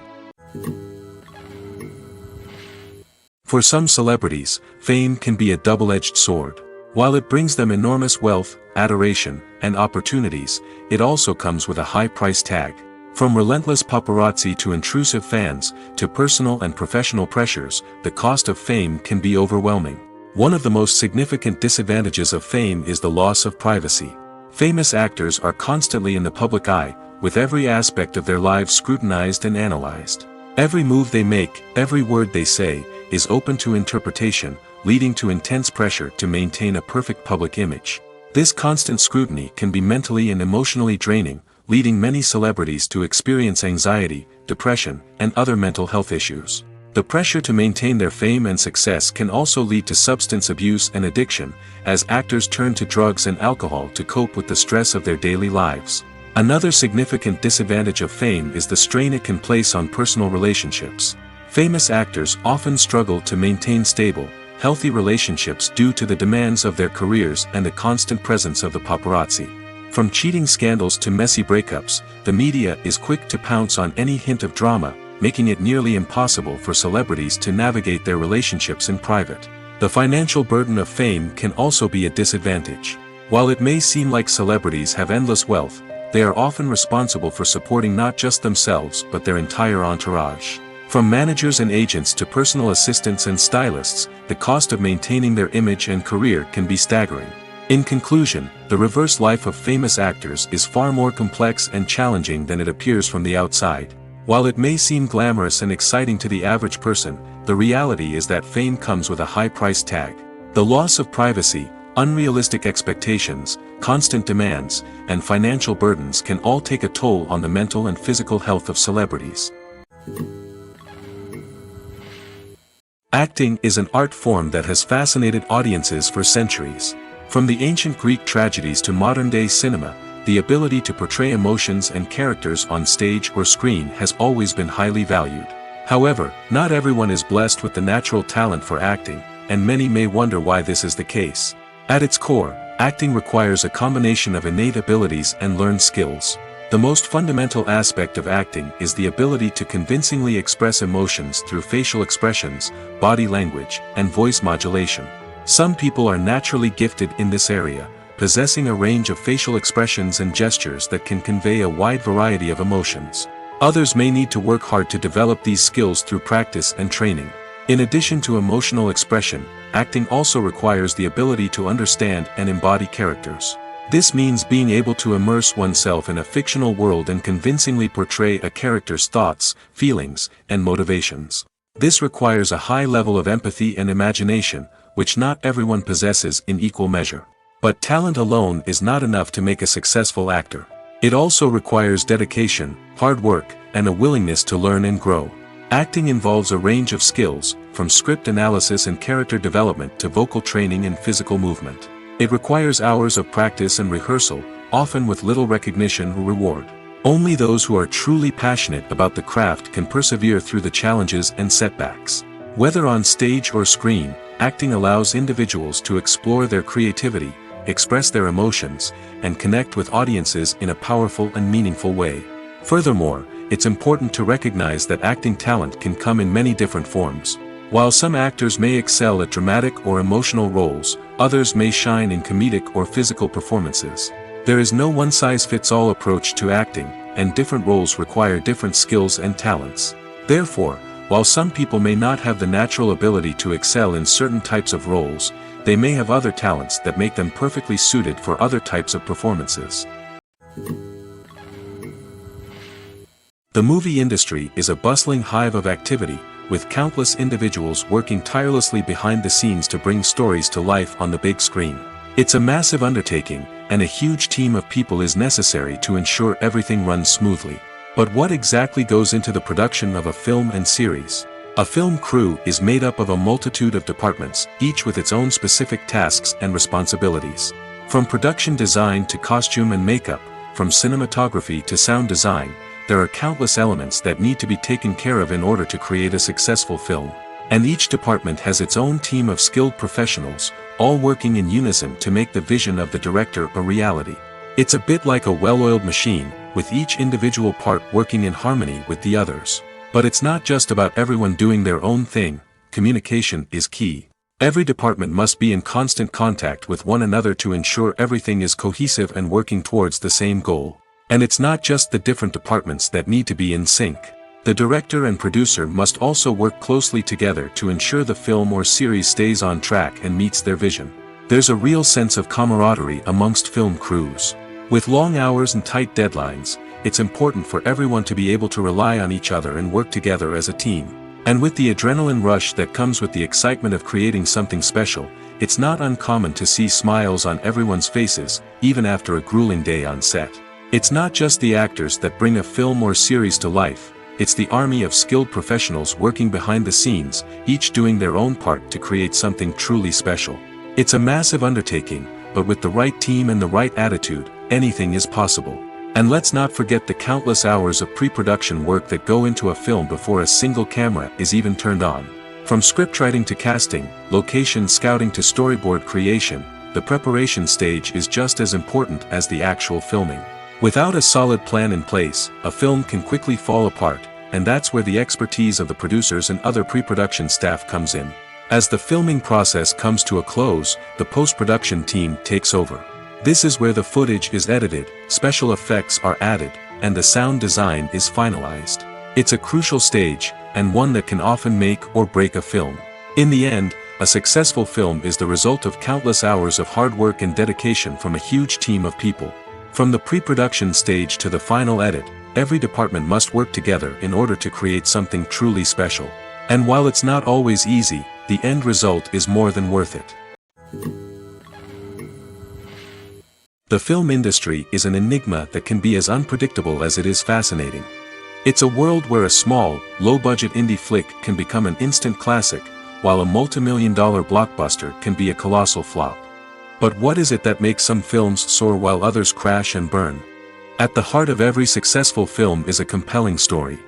For some celebrities, fame can be a double-edged sword. While it brings them enormous wealth, adoration, and opportunities, it also comes with a high price tag. From relentless paparazzi to intrusive fans, to personal and professional pressures, the cost of fame can be overwhelming. One of the most significant disadvantages of fame is the loss of privacy. Famous actors are constantly in the public eye, with every aspect of their lives scrutinized and analyzed. Every move they make, every word they say, is open to interpretation, leading to intense pressure to maintain a perfect public image. This constant scrutiny can be mentally and emotionally draining, leading many celebrities to experience anxiety, depression, and other mental health issues. The pressure to maintain their fame and success can also lead to substance abuse and addiction, as actors turn to drugs and alcohol to cope with the stress of their daily lives. Another significant disadvantage of fame is the strain it can place on personal relationships. Famous actors often struggle to maintain stable, healthy relationships due to the demands of their careers and the constant presence of the paparazzi. From cheating scandals to messy breakups, the media is quick to pounce on any hint of drama, making it nearly impossible for celebrities to navigate their relationships in private. The financial burden of fame can also be a disadvantage. While it may seem like celebrities have endless wealth, they are often responsible for supporting not just themselves but their entire entourage. From managers and agents to personal assistants and stylists, the cost of maintaining their image and career can be staggering. In conclusion, the reverse life of famous actors is far more complex and challenging than it appears from the outside. While it may seem glamorous and exciting to the average person, the reality is that fame comes with a high price tag. The loss of privacy, unrealistic expectations, constant demands, and financial burdens can all take a toll on the mental and physical health of celebrities. Acting is an art form that has fascinated audiences for centuries. From the ancient Greek tragedies to modern-day cinema, the ability to portray emotions and characters on stage or screen has always been highly valued. However, not everyone is blessed with the natural talent for acting, and many may wonder why this is the case. At its core, acting requires a combination of innate abilities and learned skills. The most fundamental aspect of acting is the ability to convincingly express emotions through facial expressions, body language, and voice modulation. Some people are naturally gifted in this area, possessing a range of facial expressions and gestures that can convey a wide variety of emotions. Others may need to work hard to develop these skills through practice and training. In addition to emotional expression, acting also requires the ability to understand and embody characters. This means being able to immerse oneself in a fictional world and convincingly portray a character's thoughts, feelings, and motivations. This requires a high level of empathy and imagination, which not everyone possesses in equal measure. But talent alone is not enough to make a successful actor. It also requires dedication, hard work, and a willingness to learn and grow. Acting involves a range of skills, from script analysis and character development to vocal training and physical movement. It requires hours of practice and rehearsal, often with little recognition or reward. Only those who are truly passionate about the craft can persevere through the challenges and setbacks. Whether on stage or screen, acting allows individuals to explore their creativity, express their emotions, and connect with audiences in a powerful and meaningful way. Furthermore, it's important to recognize that acting talent can come in many different forms. While some actors may excel at dramatic or emotional roles, others may shine in comedic or physical performances. There is no one-size-fits-all approach to acting, and different roles require different skills and talents. Therefore, while some people may not have the natural ability to excel in certain types of roles, they may have other talents that make them perfectly suited for other types of performances. The movie industry is a bustling hive of activity, with countless individuals working tirelessly behind the scenes to bring stories to life on the big screen. It's a massive undertaking, and a huge team of people is necessary to ensure everything runs smoothly. But what exactly goes into the production of a film and series? A film crew is made up of a multitude of departments, each with its own specific tasks and responsibilities. From production design to costume and makeup, from cinematography to sound design, there are countless elements that need to be taken care of in order to create a successful film. And each department has its own team of skilled professionals, all working in unison to make the vision of the director a reality. It's a bit like a well-oiled machine, with each individual part working in harmony with the others. But it's not just about everyone doing their own thing. Communication is key. Every department must be in constant contact with one another to ensure everything is cohesive and working towards the same goal. And it's not just the different departments that need to be in sync. The director and producer must also work closely together to ensure the film or series stays on track and meets their vision. There's a real sense of camaraderie amongst film crews. With long hours and tight deadlines, it's important for everyone to be able to rely on each other and work together as a team. And with the adrenaline rush that comes with the excitement of creating something special, it's not uncommon to see smiles on everyone's faces, even after a grueling day on set. It's not just the actors that bring a film or series to life, it's the army of skilled professionals working behind the scenes, each doing their own part to create something truly special. It's a massive undertaking, but with the right team and the right attitude, anything is possible. And let's not forget the countless hours of pre-production work that go into a film before a single camera is even turned on. From scriptwriting to casting, location scouting to storyboard creation, the preparation stage is just as important as the actual filming. Without a solid plan in place, a film can quickly fall apart, and that's where the expertise of the producers and other pre-production staff comes in. As the filming process comes to a close, the post-production team takes over. This is where the footage is edited, special effects are added, and the sound design is finalized. It's a crucial stage, and one that can often make or break a film. In the end, a successful film is the result of countless hours of hard work and dedication from a huge team of people. From the pre-production stage to the final edit, every department must work together in order to create something truly special. And while it's not always easy, the end result is more than worth it. The film industry is an enigma that can be as unpredictable as it is fascinating. It's a world where a small, low-budget indie flick can become an instant classic, while a multi-million-dollar blockbuster can be a colossal flop. But what is it that makes some films soar while others crash and burn? At the heart of every successful film is a compelling story.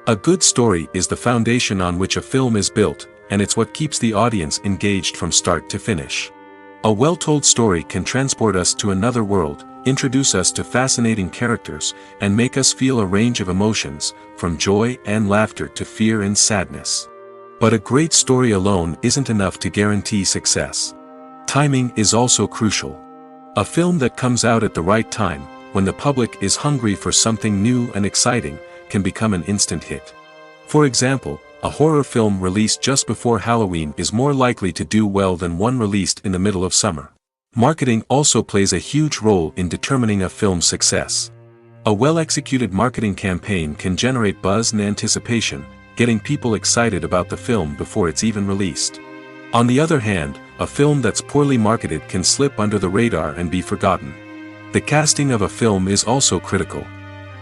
A good story is the foundation on which a film is built, and it's what keeps the audience engaged from start to finish. A well-told story can transport us to another world, introduce us to fascinating characters, and make us feel a range of emotions, from joy and laughter to fear and sadness. But a great story alone isn't enough to guarantee success. Timing is also crucial. A film that comes out at the right time, when the public is hungry for something new and exciting, can become an instant hit. For example, a horror film released just before Halloween is more likely to do well than one released in the middle of summer. Marketing also plays a huge role in determining a film's success. A well-executed marketing campaign can generate buzz and anticipation, getting people excited about the film before it's even released. On the other hand, a film that's poorly marketed can slip under the radar and be forgotten. The casting of a film is also critical.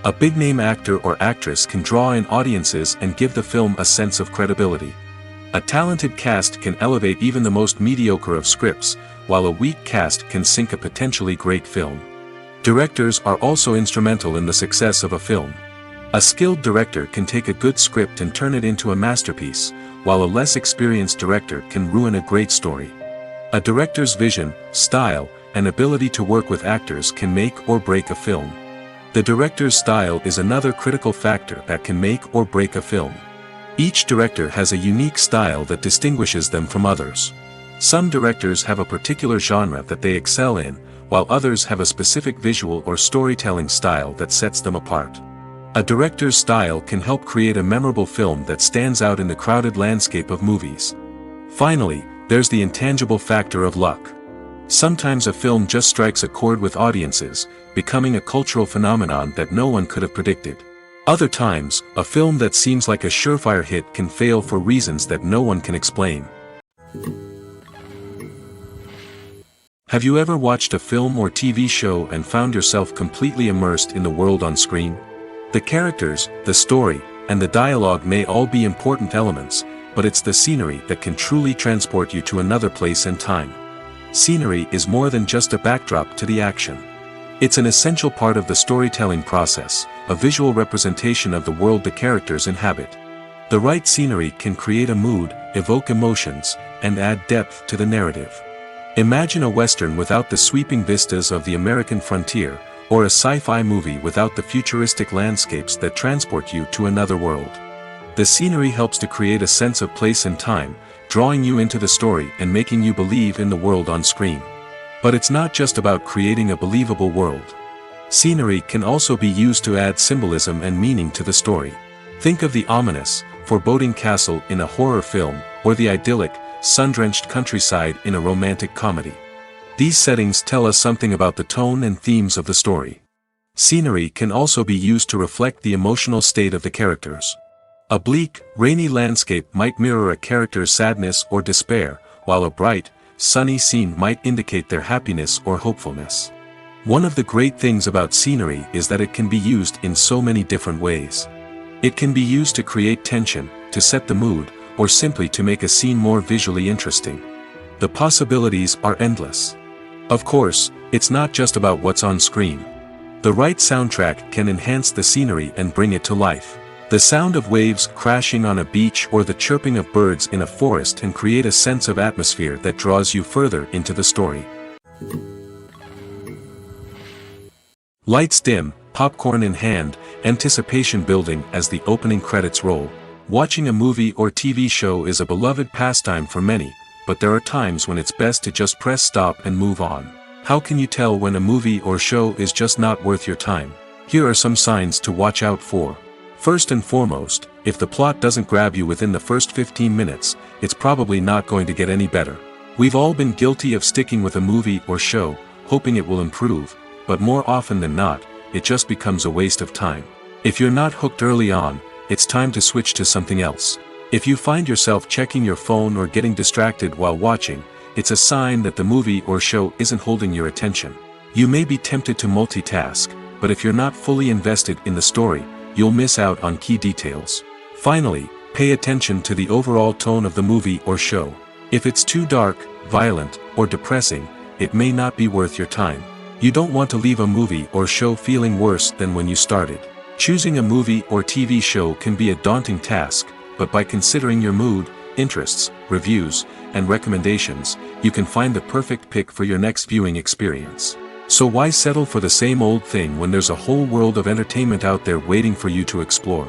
A big-name actor or actress can draw in audiences and give the film a sense of credibility. A talented cast can elevate even the most mediocre of scripts, while a weak cast can sink a potentially great film. Directors are also instrumental in the success of a film. A skilled director can take a good script and turn it into a masterpiece, while a less experienced director can ruin a great story. A director's vision, style, and ability to work with actors can make or break a film. The director's style is another critical factor that can make or break a film. Each director has a unique style that distinguishes them from others. Some directors have a particular genre that they excel in, while others have a specific visual or storytelling style that sets them apart. A director's style can help create a memorable film that stands out in the crowded landscape of movies. Finally, there's the intangible factor of luck. Sometimes a film just strikes a chord with audiences, becoming a cultural phenomenon that no one could have predicted. Other times, a film that seems like a surefire hit can fail for reasons that no one can explain. Have you ever watched a film or TV show and found yourself completely immersed in the world on screen? The characters, the story, and the dialogue may all be important elements, but it's the scenery that can truly transport you to another place and time. Scenery is more than just a backdrop to the action. It's an essential part of the storytelling process, a visual representation of the world the characters inhabit. The right scenery can create a mood, evoke emotions, and add depth to the narrative. Imagine a Western without the sweeping vistas of the American frontier, or a sci-fi movie without the futuristic landscapes that transport you to another world. The scenery helps to create a sense of place and time, drawing you into the story and making you believe in the world on screen. But it's not just about creating a believable world. Scenery can also be used to add symbolism and meaning to the story. Think of the ominous, foreboding castle in a horror film, or the idyllic, sun-drenched countryside in a romantic comedy. These settings tell us something about the tone and themes of the story. Scenery can also be used to reflect the emotional state of the characters. A bleak, rainy landscape might mirror a character's sadness or despair, while a bright, sunny scene might indicate their happiness or hopefulness. One of the great things about scenery is that it can be used in so many different ways. It can be used to create tension, to set the mood, or simply to make a scene more visually interesting. The possibilities are endless. Of course, it's not just about what's on screen. The right soundtrack can enhance the scenery and bring it to life. The sound of waves crashing on a beach or the chirping of birds in a forest can create a sense of atmosphere that draws you further into the story. Lights dim, popcorn in hand, anticipation building as the opening credits roll. Watching a movie or TV show is a beloved pastime for many, but there are times when it's best to just press stop and move on. How can you tell when a movie or show is just not worth your time? Here are some signs to watch out for. First and foremost, if the plot doesn't grab you within the first 15 minutes, it's probably not going to get any better. We've all been guilty of sticking with a movie or show, hoping it will improve, but more often than not, it just becomes a waste of time. If you're not hooked early on, it's time to switch to something else. If you find yourself checking your phone or getting distracted while watching, it's a sign that the movie or show isn't holding your attention. You may be tempted to multitask, but if you're not fully invested in the story, you'll miss out on key details. Finally, pay attention to the overall tone of the movie or show. If it's too dark, violent, or depressing, it may not be worth your time. You don't want to leave a movie or show feeling worse than when you started. Choosing a movie or TV show can be a daunting task, but by considering your mood, interests, reviews, and recommendations, you can find the perfect pick for your next viewing experience. So why settle for the same old thing when there's a whole world of entertainment out there waiting for you to explore?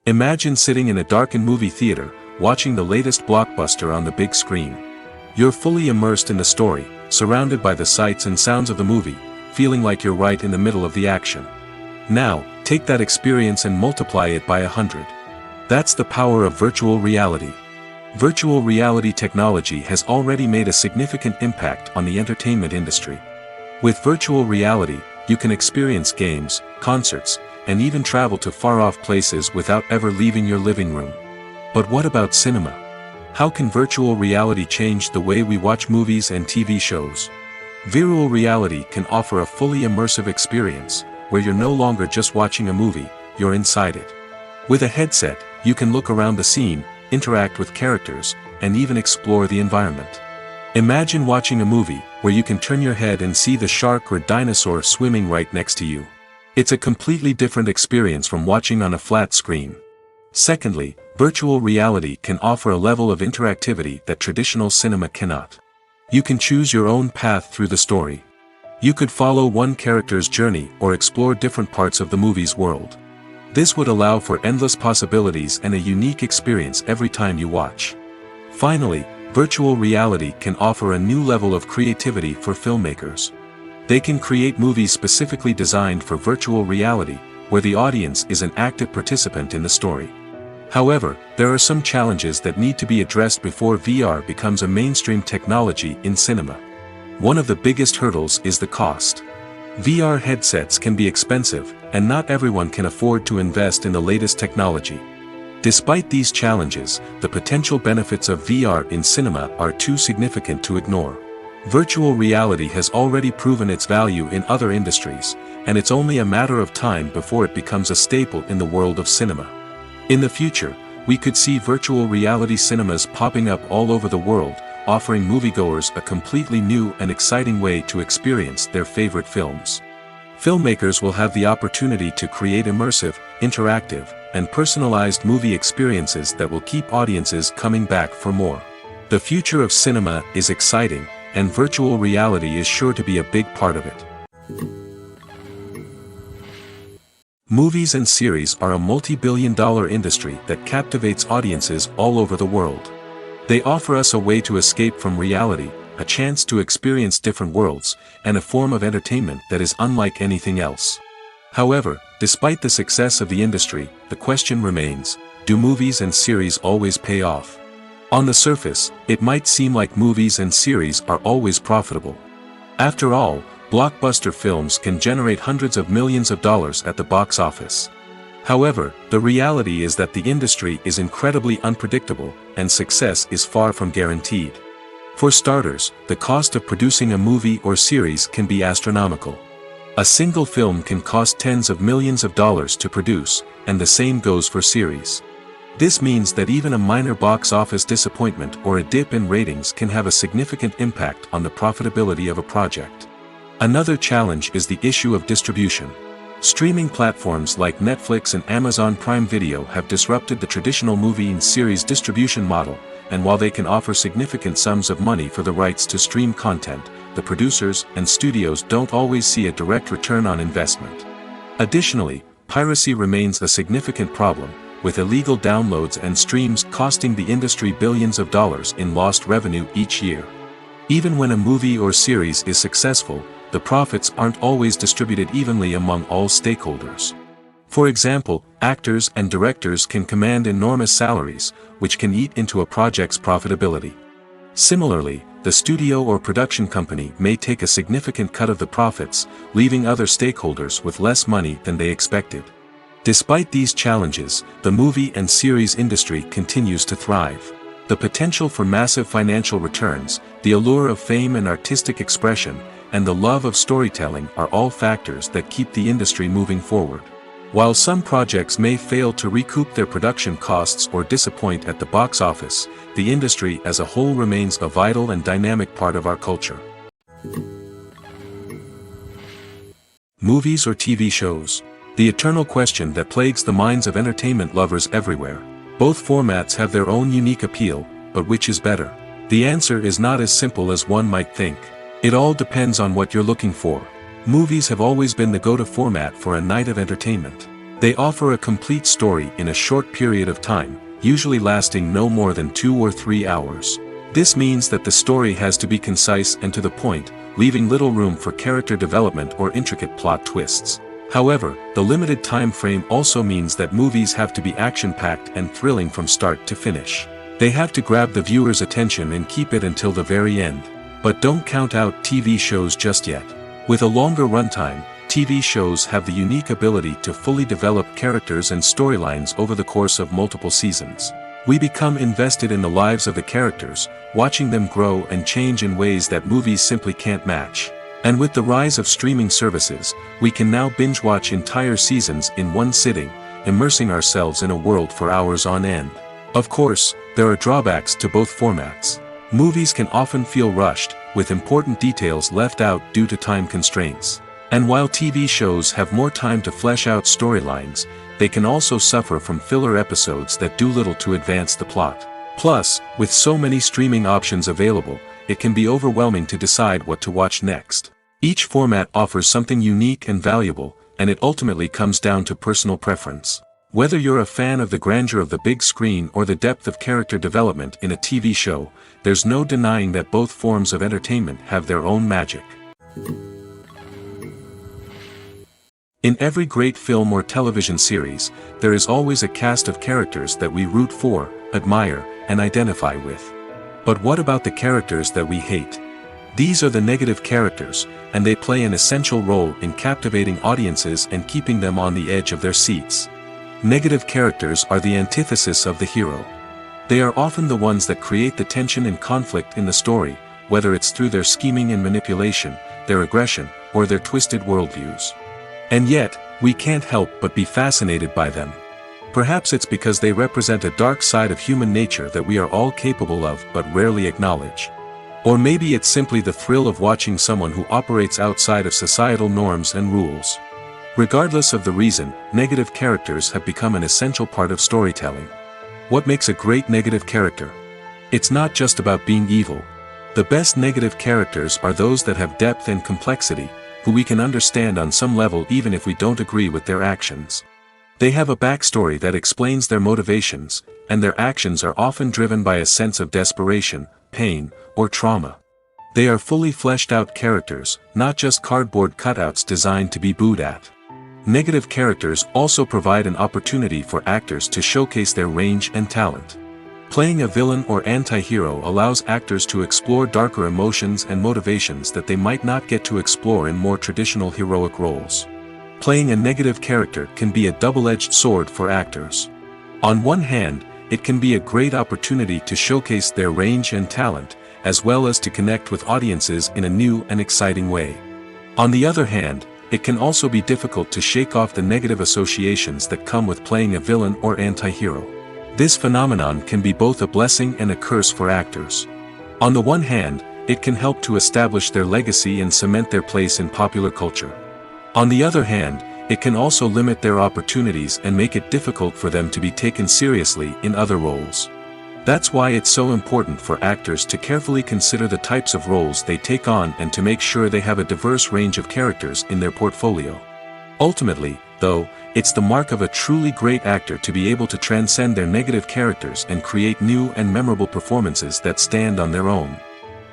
Imagine sitting in a darkened movie theater, watching the latest blockbuster on the big screen. You're fully immersed in the story, surrounded by the sights and sounds of the movie, feeling like you're right in the middle of the action. Now, take that experience and multiply it by 100. That's the power of virtual reality. Virtual reality technology has already made a significant impact on the entertainment industry. With virtual reality, you can experience games, concerts, and even travel to far-off places without ever leaving your living room. But what about cinema? How can virtual reality change the way we watch movies and TV shows? Virtual reality can offer a fully immersive experience, where you're no longer just watching a movie, you're inside it. With a headset, you can look around the scene, interact with characters, and even explore the environment. Imagine watching a movie, where you can turn your head and see the shark or dinosaur swimming right next to you. It's a completely different experience from watching on a flat screen. Secondly, virtual reality can offer a level of interactivity that traditional cinema cannot. You can choose your own path through the story. You could follow one character's journey or explore different parts of the movie's world. This would allow for endless possibilities and a unique experience every time you watch. Finally, virtual reality can offer a new level of creativity for filmmakers. They can create movies specifically designed for virtual reality, where the audience is an active participant in the story. However, there are some challenges that need to be addressed before VR becomes a mainstream technology in cinema. One of the biggest hurdles is the cost. VR headsets can be expensive, and not everyone can afford to invest in the latest technology. Despite these challenges, the potential benefits of VR in cinema are too significant to ignore. Virtual reality has already proven its value in other industries, and it's only a matter of time before it becomes a staple in the world of cinema. In the future, we could see virtual reality cinemas popping up all over the world, offering moviegoers a completely new and exciting way to experience their favorite films. Filmmakers will have the opportunity to create immersive, interactive, and personalized movie experiences that will keep audiences coming back for more. The future of cinema is exciting, and virtual reality is sure to be a big part of it. Movies and series are a multi-billion-dollar industry that captivates audiences all over the world. They offer us a way to escape from reality, a chance to experience different worlds, and a form of entertainment that is unlike anything else. However, despite the success of the industry, the question remains, do movies and series always pay off? On the surface, it might seem like movies and series are always profitable. After all, blockbuster films can generate hundreds of millions of dollars at the box office. However, the reality is that the industry is incredibly unpredictable, and success is far from guaranteed. For starters, the cost of producing a movie or series can be astronomical. A single film can cost tens of millions of dollars to produce, and the same goes for series. This means that even a minor box office disappointment or a dip in ratings can have a significant impact on the profitability of a project. Another challenge is the issue of distribution. Streaming platforms like Netflix and Amazon Prime Video have disrupted the traditional movie and series distribution model, and while they can offer significant sums of money for the rights to stream content, the producers and studios don't always see a direct return on investment. Additionally, piracy remains a significant problem, with illegal downloads and streams costing the industry billions of dollars in lost revenue each year. Even when a movie or series is successful, the profits aren't always distributed evenly among all stakeholders. For example, actors and directors can command enormous salaries, which can eat into a project's profitability. Similarly, the studio or production company may take a significant cut of the profits, leaving other stakeholders with less money than they expected. Despite these challenges, the movie and series industry continues to thrive. The potential for massive financial returns, the allure of fame and artistic expression, and the love of storytelling are all factors that keep the industry moving forward. While some projects may fail to recoup their production costs or disappoint at the box office, the industry as a whole remains a vital and dynamic part of our culture. Movies or TV shows? The eternal question that plagues the minds of entertainment lovers everywhere. Both formats have their own unique appeal, but which is better? The answer is not as simple as one might think. It all depends on what you're looking for. Movies have always been the go-to format for a night of entertainment. They offer a complete story in a short period of time, usually lasting no more than 2 or 3 hours. This means that the story has to be concise and to the point, leaving little room for character development or intricate plot twists. However, the limited time frame also means that movies have to be action-packed and thrilling from start to finish. They have to grab the viewer's attention and keep it until the very end. But don't count out TV shows just yet. With a longer runtime, TV shows have the unique ability to fully develop characters and storylines over the course of multiple seasons. We become invested in the lives of the characters, watching them grow and change in ways that movies simply can't match. And with the rise of streaming services, we can now binge-watch entire seasons in one sitting, immersing ourselves in a world for hours on end. Of course, there are drawbacks to both formats. Movies can often feel rushed, with important details left out due to time constraints. And while TV shows have more time to flesh out storylines, they can also suffer from filler episodes that do little to advance the plot. Plus, with so many streaming options available, it can be overwhelming to decide what to watch next. Each format offers something unique and valuable, and it ultimately comes down to personal preference. Whether you're a fan of the grandeur of the big screen or the depth of character development in a TV show, there's no denying that both forms of entertainment have their own magic. In every great film or television series, there is always a cast of characters that we root for, admire, and identify with. But what about the characters that we hate? These are the negative characters, and they play an essential role in captivating audiences and keeping them on the edge of their seats. Negative characters are the antithesis of the hero. They are often the ones that create the tension and conflict in the story, whether it's through their scheming and manipulation, their aggression, or their twisted worldviews. And yet, we can't help but be fascinated by them. Perhaps it's because they represent a dark side of human nature that we are all capable of but rarely acknowledge. Or maybe it's simply the thrill of watching someone who operates outside of societal norms and rules. Regardless of the reason, negative characters have become an essential part of storytelling. What makes a great negative character? It's not just about being evil. The best negative characters are those that have depth and complexity, who we can understand on some level even if we don't agree with their actions. They have a backstory that explains their motivations, and their actions are often driven by a sense of desperation, pain, or trauma. They are fully fleshed out characters, not just cardboard cutouts designed to be booed at. Negative characters also provide an opportunity for actors to showcase their range and talent. Playing a villain or anti-hero allows actors to explore darker emotions and motivations that they might not get to explore in more traditional heroic roles. Playing a negative character can be a double-edged sword for actors. On one hand, it can be a great opportunity to showcase their range and talent, as well as to connect with audiences in a new and exciting way. On the other hand, it can also be difficult to shake off the negative associations that come with playing a villain or anti-hero. This phenomenon can be both a blessing and a curse for actors. On the one hand, it can help to establish their legacy and cement their place in popular culture. On the other hand, it can also limit their opportunities and make it difficult for them to be taken seriously in other roles. That's why it's so important for actors to carefully consider the types of roles they take on and to make sure they have a diverse range of characters in their portfolio. Ultimately, though, it's the mark of a truly great actor to be able to transcend their negative characters and create new and memorable performances that stand on their own.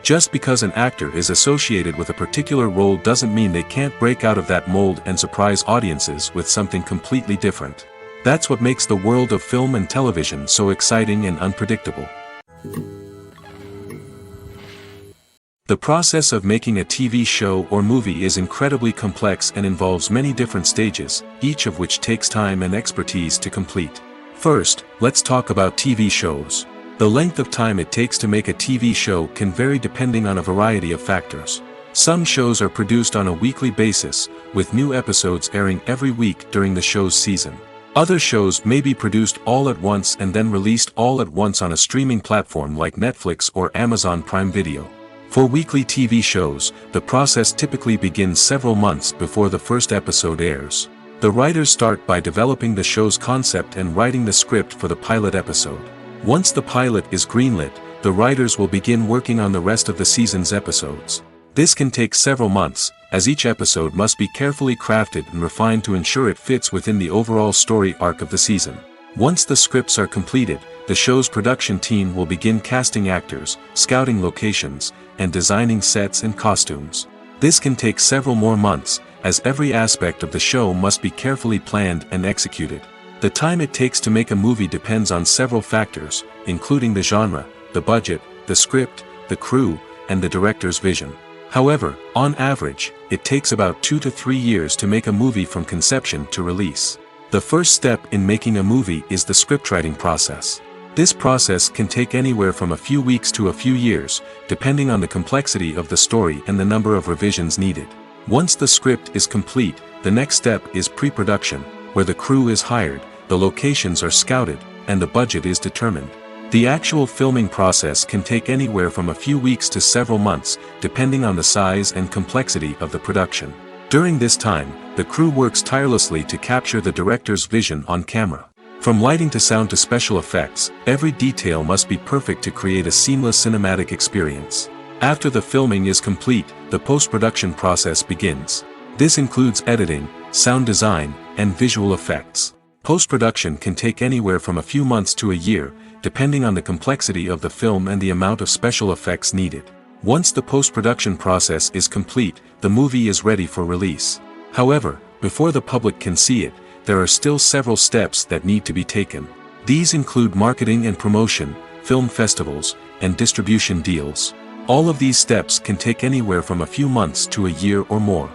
Just because an actor is associated with a particular role doesn't mean they can't break out of that mold and surprise audiences with something completely different. That's what makes the world of film and television so exciting and unpredictable. The process of making a TV show or movie is incredibly complex and involves many different stages, each of which takes time and expertise to complete. First, let's talk about TV shows. The length of time it takes to make a TV show can vary depending on a variety of factors. Some shows are produced on a weekly basis, with new episodes airing every week during the show's season. Other shows may be produced all at once and then released all at once on a streaming platform like Netflix or Amazon Prime Video. For weekly TV shows, the process typically begins several months before the first episode airs. The writers start by developing the show's concept and writing the script for the pilot episode. Once the pilot is greenlit, the writers will begin working on the rest of the season's episodes. This can take several months, as each episode must be carefully crafted and refined to ensure it fits within the overall story arc of the season. Once the scripts are completed, the show's production team will begin casting actors, scouting locations, and designing sets and costumes. This can take several more months, as every aspect of the show must be carefully planned and executed. The time it takes to make a movie depends on several factors, including the genre, the budget, the script, the crew, and the director's vision. However, on average, it takes about 2 to 3 years to make a movie from conception to release. The first step in making a movie is the scriptwriting process. This process can take anywhere from a few weeks to a few years, depending on the complexity of the story and the number of revisions needed. Once the script is complete, the next step is pre-production, where the crew is hired, the locations are scouted, and the budget is determined. The actual filming process can take anywhere from a few weeks to several months, depending on the size and complexity of the production. During this time, the crew works tirelessly to capture the director's vision on camera. From lighting to sound to special effects, every detail must be perfect to create a seamless cinematic experience. After the filming is complete, the post-production process begins. This includes editing, sound design, and visual effects. Post-production can take anywhere from a few months to a year, depending on the complexity of the film and the amount of special effects needed. Once the post-production process is complete, the movie is ready for release. However, before the public can see it, there are still several steps that need to be taken. These include marketing and promotion, film festivals, and distribution deals. All of these steps can take anywhere from a few months to a year or more.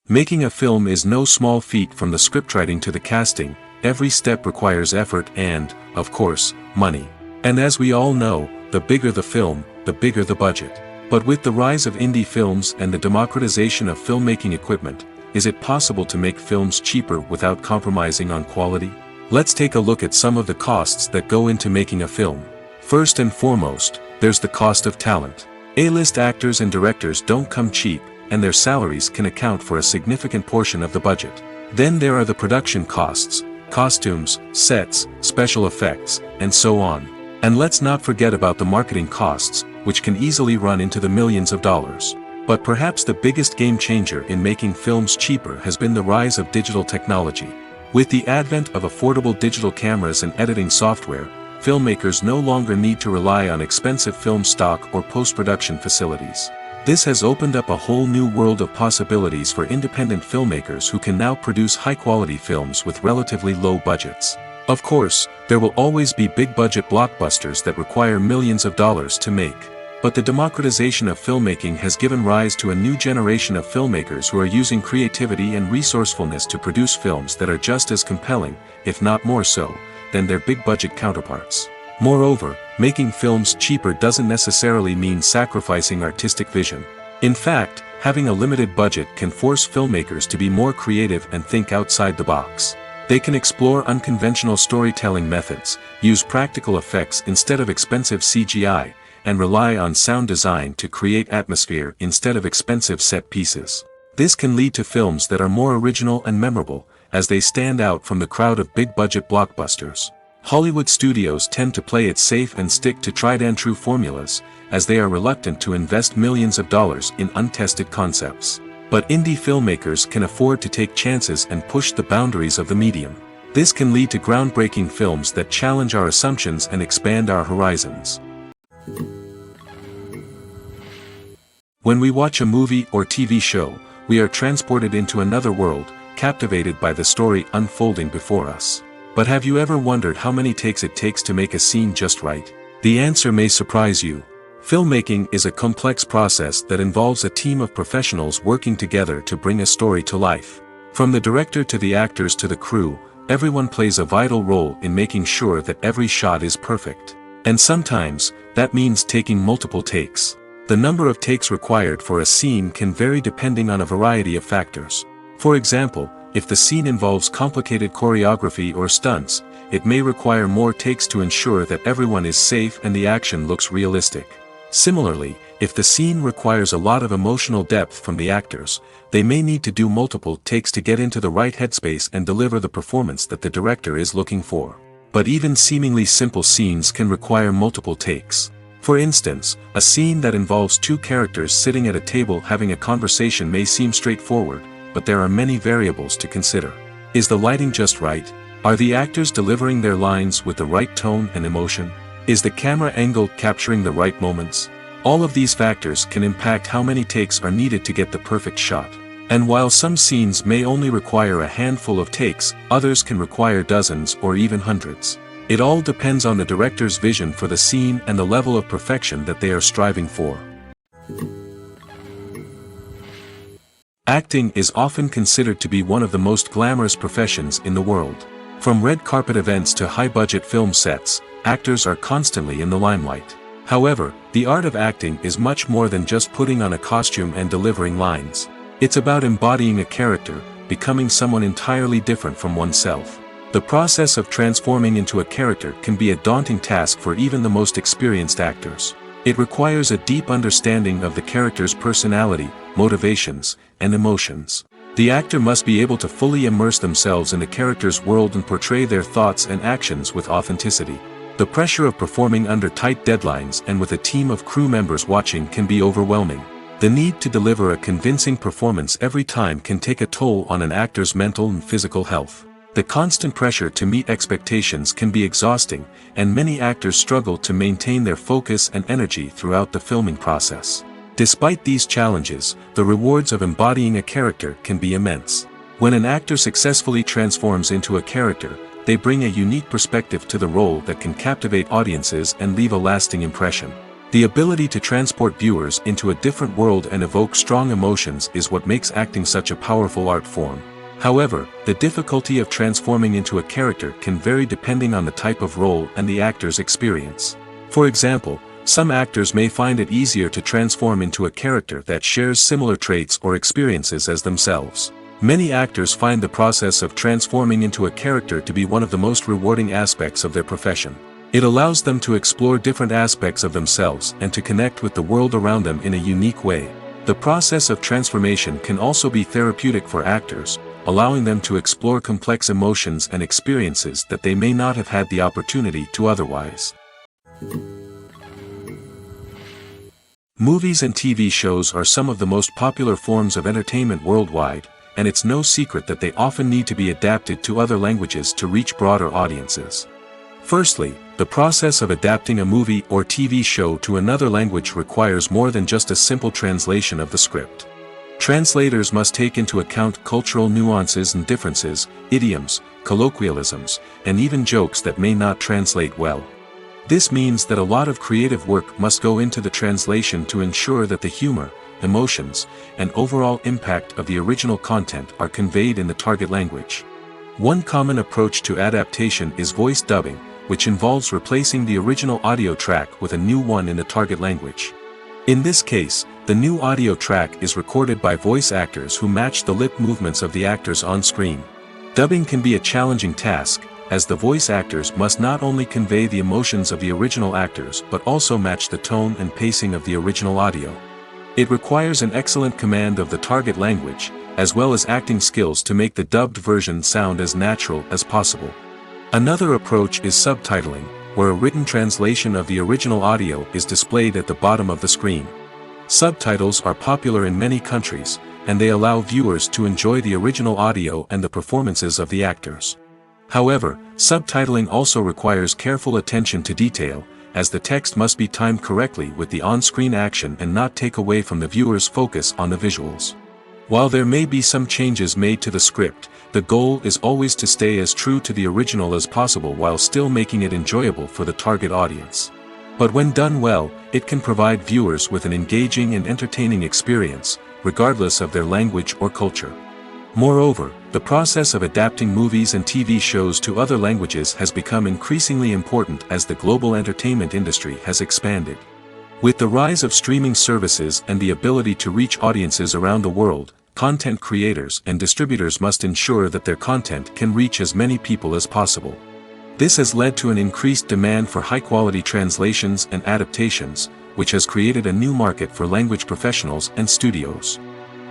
Making a film is no small feat. From the scriptwriting to the casting, every step requires effort and, of course, money. And as we all know, the bigger the film, the bigger the budget. But with the rise of indie films and the democratization of filmmaking equipment, is it possible to make films cheaper without compromising on quality? Let's take a look at some of the costs that go into making a film. First and foremost, there's the cost of talent. A-list actors and directors don't come cheap, and their salaries can account for a significant portion of the budget. Then there are the production costs, costumes, sets, special effects, and so on. And let's not forget about the marketing costs, which can easily run into the millions of dollars. But perhaps the biggest game changer in making films cheaper has been the rise of digital technology. With the advent of affordable digital cameras and editing software, filmmakers no longer need to rely on expensive film stock or post-production facilities. This has opened up a whole new world of possibilities for independent filmmakers who can now produce high-quality films with relatively low budgets. Of course, there will always be big-budget blockbusters that require millions of dollars to make. But the democratization of filmmaking has given rise to a new generation of filmmakers who are using creativity and resourcefulness to produce films that are just as compelling, if not more so, than their big-budget counterparts. Moreover, making films cheaper doesn't necessarily mean sacrificing artistic vision. In fact, having a limited budget can force filmmakers to be more creative and think outside the box. They can explore unconventional storytelling methods, use practical effects instead of expensive CGI, and rely on sound design to create atmosphere instead of expensive set pieces. This can lead to films that are more original and memorable, as they stand out from the crowd of big-budget blockbusters. Hollywood studios tend to play it safe and stick to tried-and-true formulas, as they are reluctant to invest millions of dollars in untested concepts. But indie filmmakers can afford to take chances and push the boundaries of the medium. This can lead to groundbreaking films that challenge our assumptions and expand our horizons. When we watch a movie or TV show, we are transported into another world, captivated by the story unfolding before us. But have you ever wondered how many takes it takes to make a scene just right? The answer may surprise you. Filmmaking is a complex process that involves a team of professionals working together to bring a story to life. From the director to the actors to the crew, everyone plays a vital role in making sure that every shot is perfect. And sometimes, that means taking multiple takes. The number of takes required for a scene can vary depending on a variety of factors. For example, if the scene involves complicated choreography or stunts, it may require more takes to ensure that everyone is safe and the action looks realistic. Similarly, if the scene requires a lot of emotional depth from the actors, they may need to do multiple takes to get into the right headspace and deliver the performance that the director is looking for. But even seemingly simple scenes can require multiple takes. For instance, a scene that involves two characters sitting at a table having a conversation may seem straightforward, but there are many variables to consider. Is the lighting just right? Are the actors delivering their lines with the right tone and emotion? Is the camera angle capturing the right moments? All of these factors can impact how many takes are needed to get the perfect shot. And while some scenes may only require a handful of takes, others can require dozens or even hundreds. It all depends on the director's vision for the scene and the level of perfection that they are striving for. Acting is often considered to be one of the most glamorous professions in the world. From red carpet events to high-budget film sets, actors are constantly in the limelight. However, the art of acting is much more than just putting on a costume and delivering lines. It's about embodying a character, becoming someone entirely different from oneself. The process of transforming into a character can be a daunting task for even the most experienced actors. It requires a deep understanding of the character's personality, motivations, and emotions. The actor must be able to fully immerse themselves in the character's world and portray their thoughts and actions with authenticity. The pressure of performing under tight deadlines and with a team of crew members watching can be overwhelming. The need to deliver a convincing performance every time can take a toll on an actor's mental and physical health. The constant pressure to meet expectations can be exhausting, and many actors struggle to maintain their focus and energy throughout the filming process. Despite these challenges, the rewards of embodying a character can be immense. When an actor successfully transforms into a character, they bring a unique perspective to the role that can captivate audiences and leave a lasting impression. The ability to transport viewers into a different world and evoke strong emotions is what makes acting such a powerful art form. However, the difficulty of transforming into a character can vary depending on the type of role and the actor's experience. For example, some actors may find it easier to transform into a character that shares similar traits or experiences as themselves. Many actors find the process of transforming into a character to be one of the most rewarding aspects of their profession. It allows them to explore different aspects of themselves and to connect with the world around them in a unique way. The process of transformation can also be therapeutic for actors, allowing them to explore complex emotions and experiences that they may not have had the opportunity to otherwise. Movies and TV shows are some of the most popular forms of entertainment worldwide, and it's no secret that they often need to be adapted to other languages to reach broader audiences. Firstly, the process of adapting a movie or TV show to another language requires more than just a simple translation of the script. Translators must take into account cultural nuances and differences, idioms, colloquialisms, and even jokes that may not translate well. This means that a lot of creative work must go into the translation to ensure that the humor, emotions, and overall impact of the original content are conveyed in the target language. One common approach to adaptation is voice dubbing, which involves replacing the original audio track with a new one in the target language. In this case, the new audio track is recorded by voice actors who match the lip movements of the actors on screen. Dubbing can be a challenging task, as the voice actors must not only convey the emotions of the original actors but also match the tone and pacing of the original audio. It requires an excellent command of the target language, as well as acting skills to make the dubbed version sound as natural as possible. Another approach is subtitling, where a written translation of the original audio is displayed at the bottom of the screen. Subtitles are popular in many countries, and they allow viewers to enjoy the original audio and the performances of the actors. However, subtitling also requires careful attention to detail, as the text must be timed correctly with the on-screen action and not take away from the viewer's focus on the visuals. While there may be some changes made to the script, the goal is always to stay as true to the original as possible while still making it enjoyable for the target audience. But when done well, it can provide viewers with an engaging and entertaining experience, regardless of their language or culture. Moreover, the process of adapting movies and TV shows to other languages has become increasingly important as the global entertainment industry has expanded. With the rise of streaming services and the ability to reach audiences around the world, content creators and distributors must ensure that their content can reach as many people as possible. This has led to an increased demand for high-quality translations and adaptations, which has created a new market for language professionals and studios.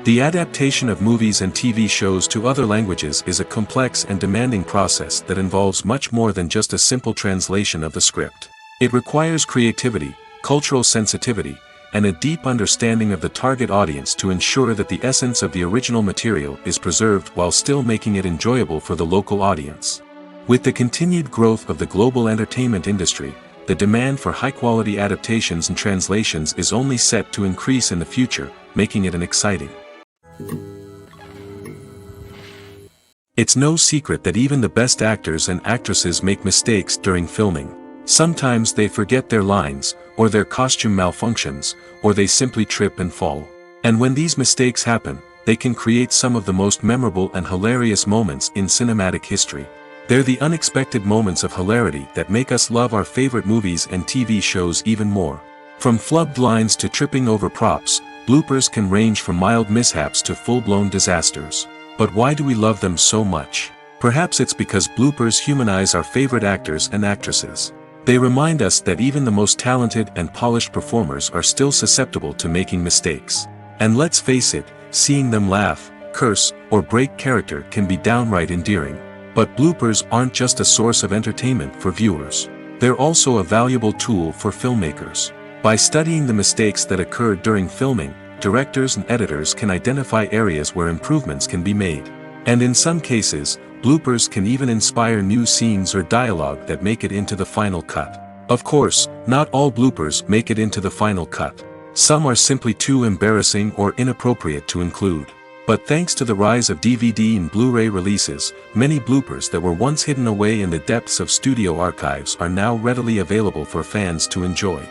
The adaptation of movies and TV shows to other languages is a complex and demanding process that involves much more than just a simple translation of the script. It requires creativity, cultural sensitivity, and a deep understanding of the target audience to ensure that the essence of the original material is preserved while still making it enjoyable for the local audience. With the continued growth of the global entertainment industry, the demand for high-quality adaptations and translations is only set to increase in the future, making it an exciting. It's no secret that even the best actors and actresses make mistakes during filming. Sometimes they forget their lines, or their costume malfunctions, or they simply trip and fall. And when these mistakes happen, they can create some of the most memorable and hilarious moments in cinematic history. They're the unexpected moments of hilarity that make us love our favorite movies and TV shows even more. From flubbed lines to tripping over props, bloopers can range from mild mishaps to full-blown disasters. But why do we love them so much? Perhaps it's because bloopers humanize our favorite actors and actresses. They remind us that even the most talented and polished performers are still susceptible to making mistakes. And let's face it, seeing them laugh, curse, or break character can be downright endearing. But bloopers aren't just a source of entertainment for viewers. They're also a valuable tool for filmmakers. By studying the mistakes that occurred during filming, directors and editors can identify areas where improvements can be made. And in some cases, bloopers can even inspire new scenes or dialogue that make it into the final cut. Of course, not all bloopers make it into the final cut. Some are simply too embarrassing or inappropriate to include. But thanks to the rise of DVD and Blu-ray releases, many bloopers that were once hidden away in the depths of studio archives are now readily available for fans to enjoy.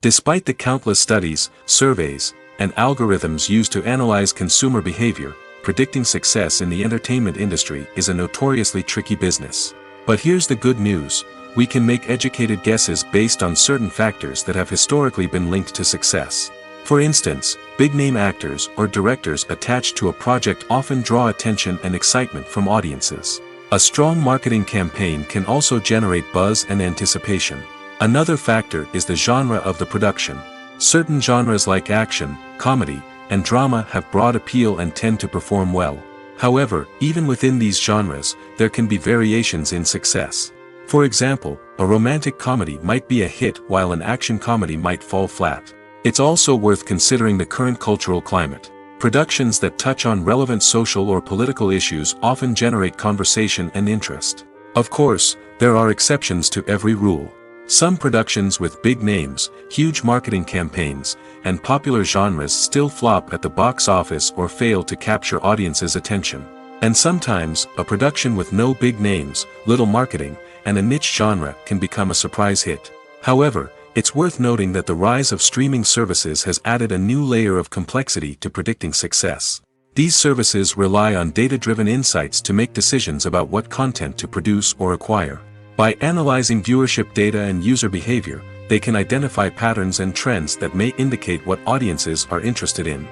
Despite the countless studies, surveys, and algorithms used to analyze consumer behavior, predicting success in the entertainment industry is a notoriously tricky business. But here's the good news: we can make educated guesses based on certain factors that have historically been linked to success. For instance, big-name actors or directors attached to a project often draw attention and excitement from audiences. A strong marketing campaign can also generate buzz and anticipation. Another factor is the genre of the production. Certain genres like action, comedy, and drama have broad appeal and tend to perform well. However, even within these genres, there can be variations in success. For example, a romantic comedy might be a hit while an action comedy might fall flat. It's also worth considering the current cultural climate. Productions that touch on relevant social or political issues often generate conversation and interest. Of course, there are exceptions to every rule. Some productions with big names, huge marketing campaigns, and popular genres still flop at the box office or fail to capture audiences' attention. And sometimes, a production with no big names, little marketing, and a niche genre can become a surprise hit. However, it's worth noting that the rise of streaming services has added a new layer of complexity to predicting success. These services rely on data-driven insights to make decisions about what content to produce or acquire. By analyzing viewership data and user behavior, they can identify patterns and trends that may indicate what audiences are interested in.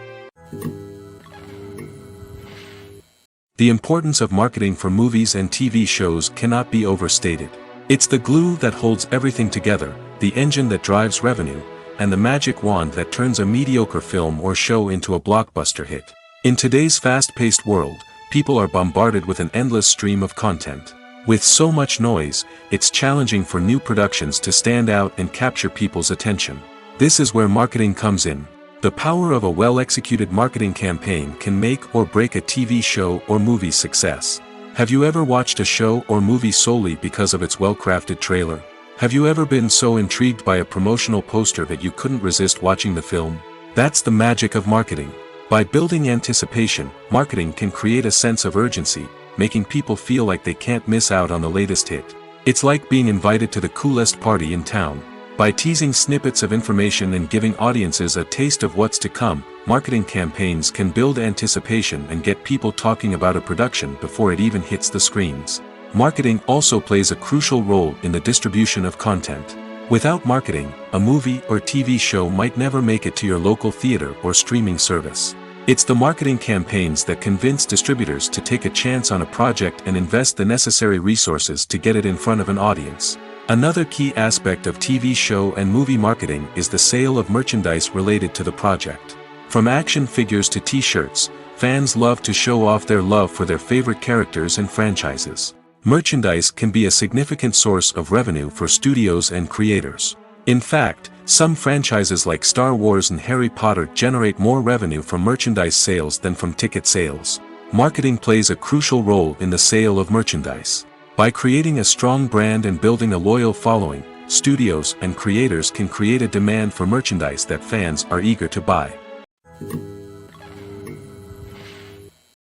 The importance of marketing for movies and TV shows cannot be overstated. It's the glue that holds everything together, the engine that drives revenue, and the magic wand that turns a mediocre film or show into a blockbuster hit. In today's fast-paced world, people are bombarded with an endless stream of content. With so much noise, it's challenging for new productions to stand out and capture people's attention. This is where marketing comes in. The power of a well-executed marketing campaign can make or break a TV show or movie's success. Have you ever watched a show or movie solely because of its well-crafted trailer? Have you ever been so intrigued by a promotional poster that you couldn't resist watching the film? That's the magic of marketing. By building anticipation, marketing can create a sense of urgency, making people feel like they can't miss out on the latest hit. It's like being invited to the coolest party in town. By teasing snippets of information and giving audiences a taste of what's to come, marketing campaigns can build anticipation and get people talking about a production before it even hits the screens. Marketing also plays a crucial role in the distribution of content. Without marketing, a movie or TV show might never make it to your local theater or streaming service. It's the marketing campaigns that convince distributors to take a chance on a project and invest the necessary resources to get it in front of an audience. Another key aspect of TV show and movie marketing is the sale of merchandise related to the project. From action figures to t-shirts, fans love to show off their love for their favorite characters and franchises. Merchandise can be a significant source of revenue for studios and creators. In fact, some franchises like Star Wars and Harry Potter generate more revenue from merchandise sales than from ticket sales. Marketing plays a crucial role in the sale of merchandise. By creating a strong brand and building a loyal following, studios and creators can create a demand for merchandise that fans are eager to buy.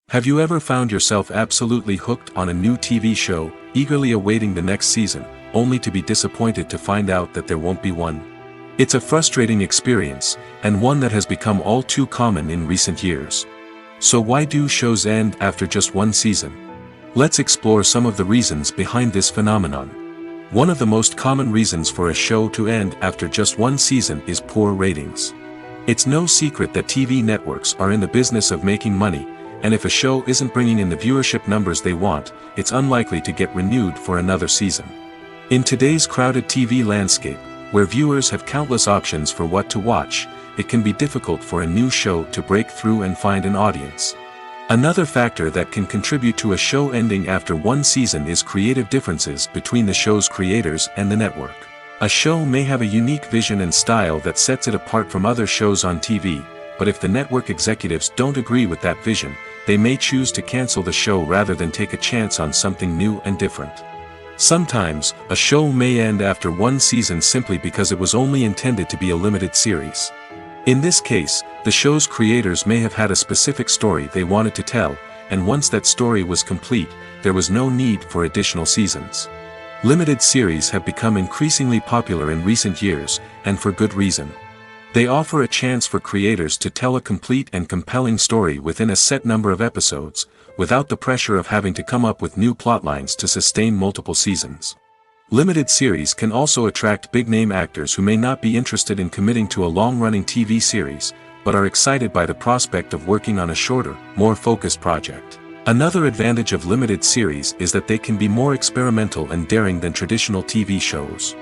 Have you ever found yourself absolutely hooked on a new TV show, eagerly awaiting the next season, only to be disappointed to find out that there won't be one? It's a frustrating experience, and one that has become all too common in recent years. So why do shows end after just one season? Let's explore some of the reasons behind this phenomenon. One of the most common reasons for a show to end after just one season is poor ratings. It's no secret that TV networks are in the business of making money, and if a show isn't bringing in the viewership numbers they want, it's unlikely to get renewed for another season. In today's crowded TV landscape, where viewers have countless options for what to watch, it can be difficult for a new show to break through and find an audience. Another factor that can contribute to a show ending after one season is creative differences between the show's creators and the network. A show may have a unique vision and style that sets it apart from other shows on TV, but if the network executives don't agree with that vision, they may choose to cancel the show rather than take a chance on something new and different. Sometimes, a show may end after one season simply because it was only intended to be a limited series. In this case, the show's creators may have had a specific story they wanted to tell, and once that story was complete, there was no need for additional seasons. Limited series have become increasingly popular in recent years, and for good reason. They offer a chance for creators to tell a complete and compelling story within a set number of episodes, without the pressure of having to come up with new plotlines to sustain multiple seasons. Limited series can also attract big-name actors who may not be interested in committing to a long-running TV series, but are excited by the prospect of working on a shorter, more focused project. Another advantage of limited series is that they can be more experimental and daring than traditional TV shows.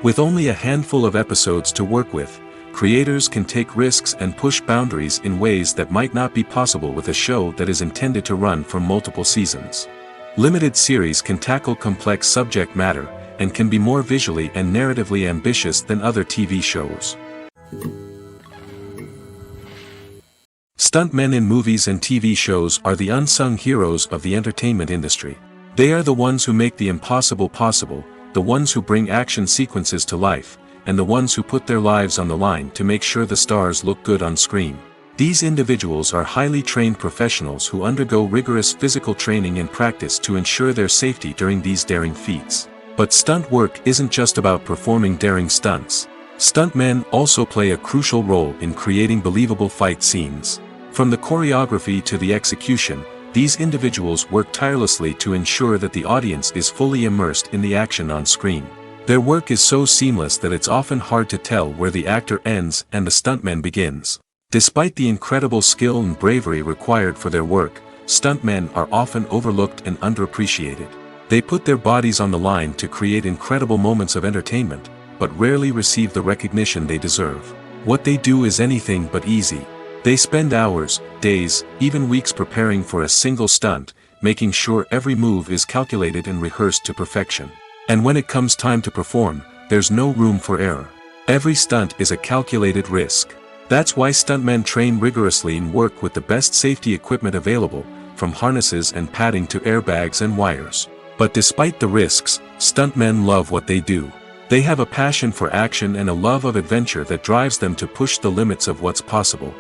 With only a handful of episodes to work with, creators can take risks and push boundaries in ways that might not be possible with a show that is intended to run for multiple seasons. Limited series can tackle complex subject matter, and can be more visually and narratively ambitious than other TV shows. Stuntmen in movies and TV shows are the unsung heroes of the entertainment industry. They are the ones who make the impossible possible, the ones who bring action sequences to life, and the ones who put their lives on the line to make sure the stars look good on screen. These individuals are highly trained professionals who undergo rigorous physical training and practice to ensure their safety during these daring feats. But stunt work isn't just about performing daring stunts. Stuntmen also play a crucial role in creating believable fight scenes. From the choreography to the execution, these individuals work tirelessly to ensure that the audience is fully immersed in the action on screen. Their work is so seamless that it's often hard to tell where the actor ends and the stuntman begins. Despite the incredible skill and bravery required for their work, stuntmen are often overlooked and underappreciated. They put their bodies on the line to create incredible moments of entertainment, but rarely receive the recognition they deserve. What they do is anything but easy. They spend hours, days, even weeks preparing for a single stunt, making sure every move is calculated and rehearsed to perfection. And when it comes time to perform, there's no room for error. Every stunt is a calculated risk. That's why stuntmen train rigorously and work with the best safety equipment available, from harnesses and padding to airbags and wires. But despite the risks, stuntmen love what they do. They have a passion for action and a love of adventure that drives them to push the limits of what's possible.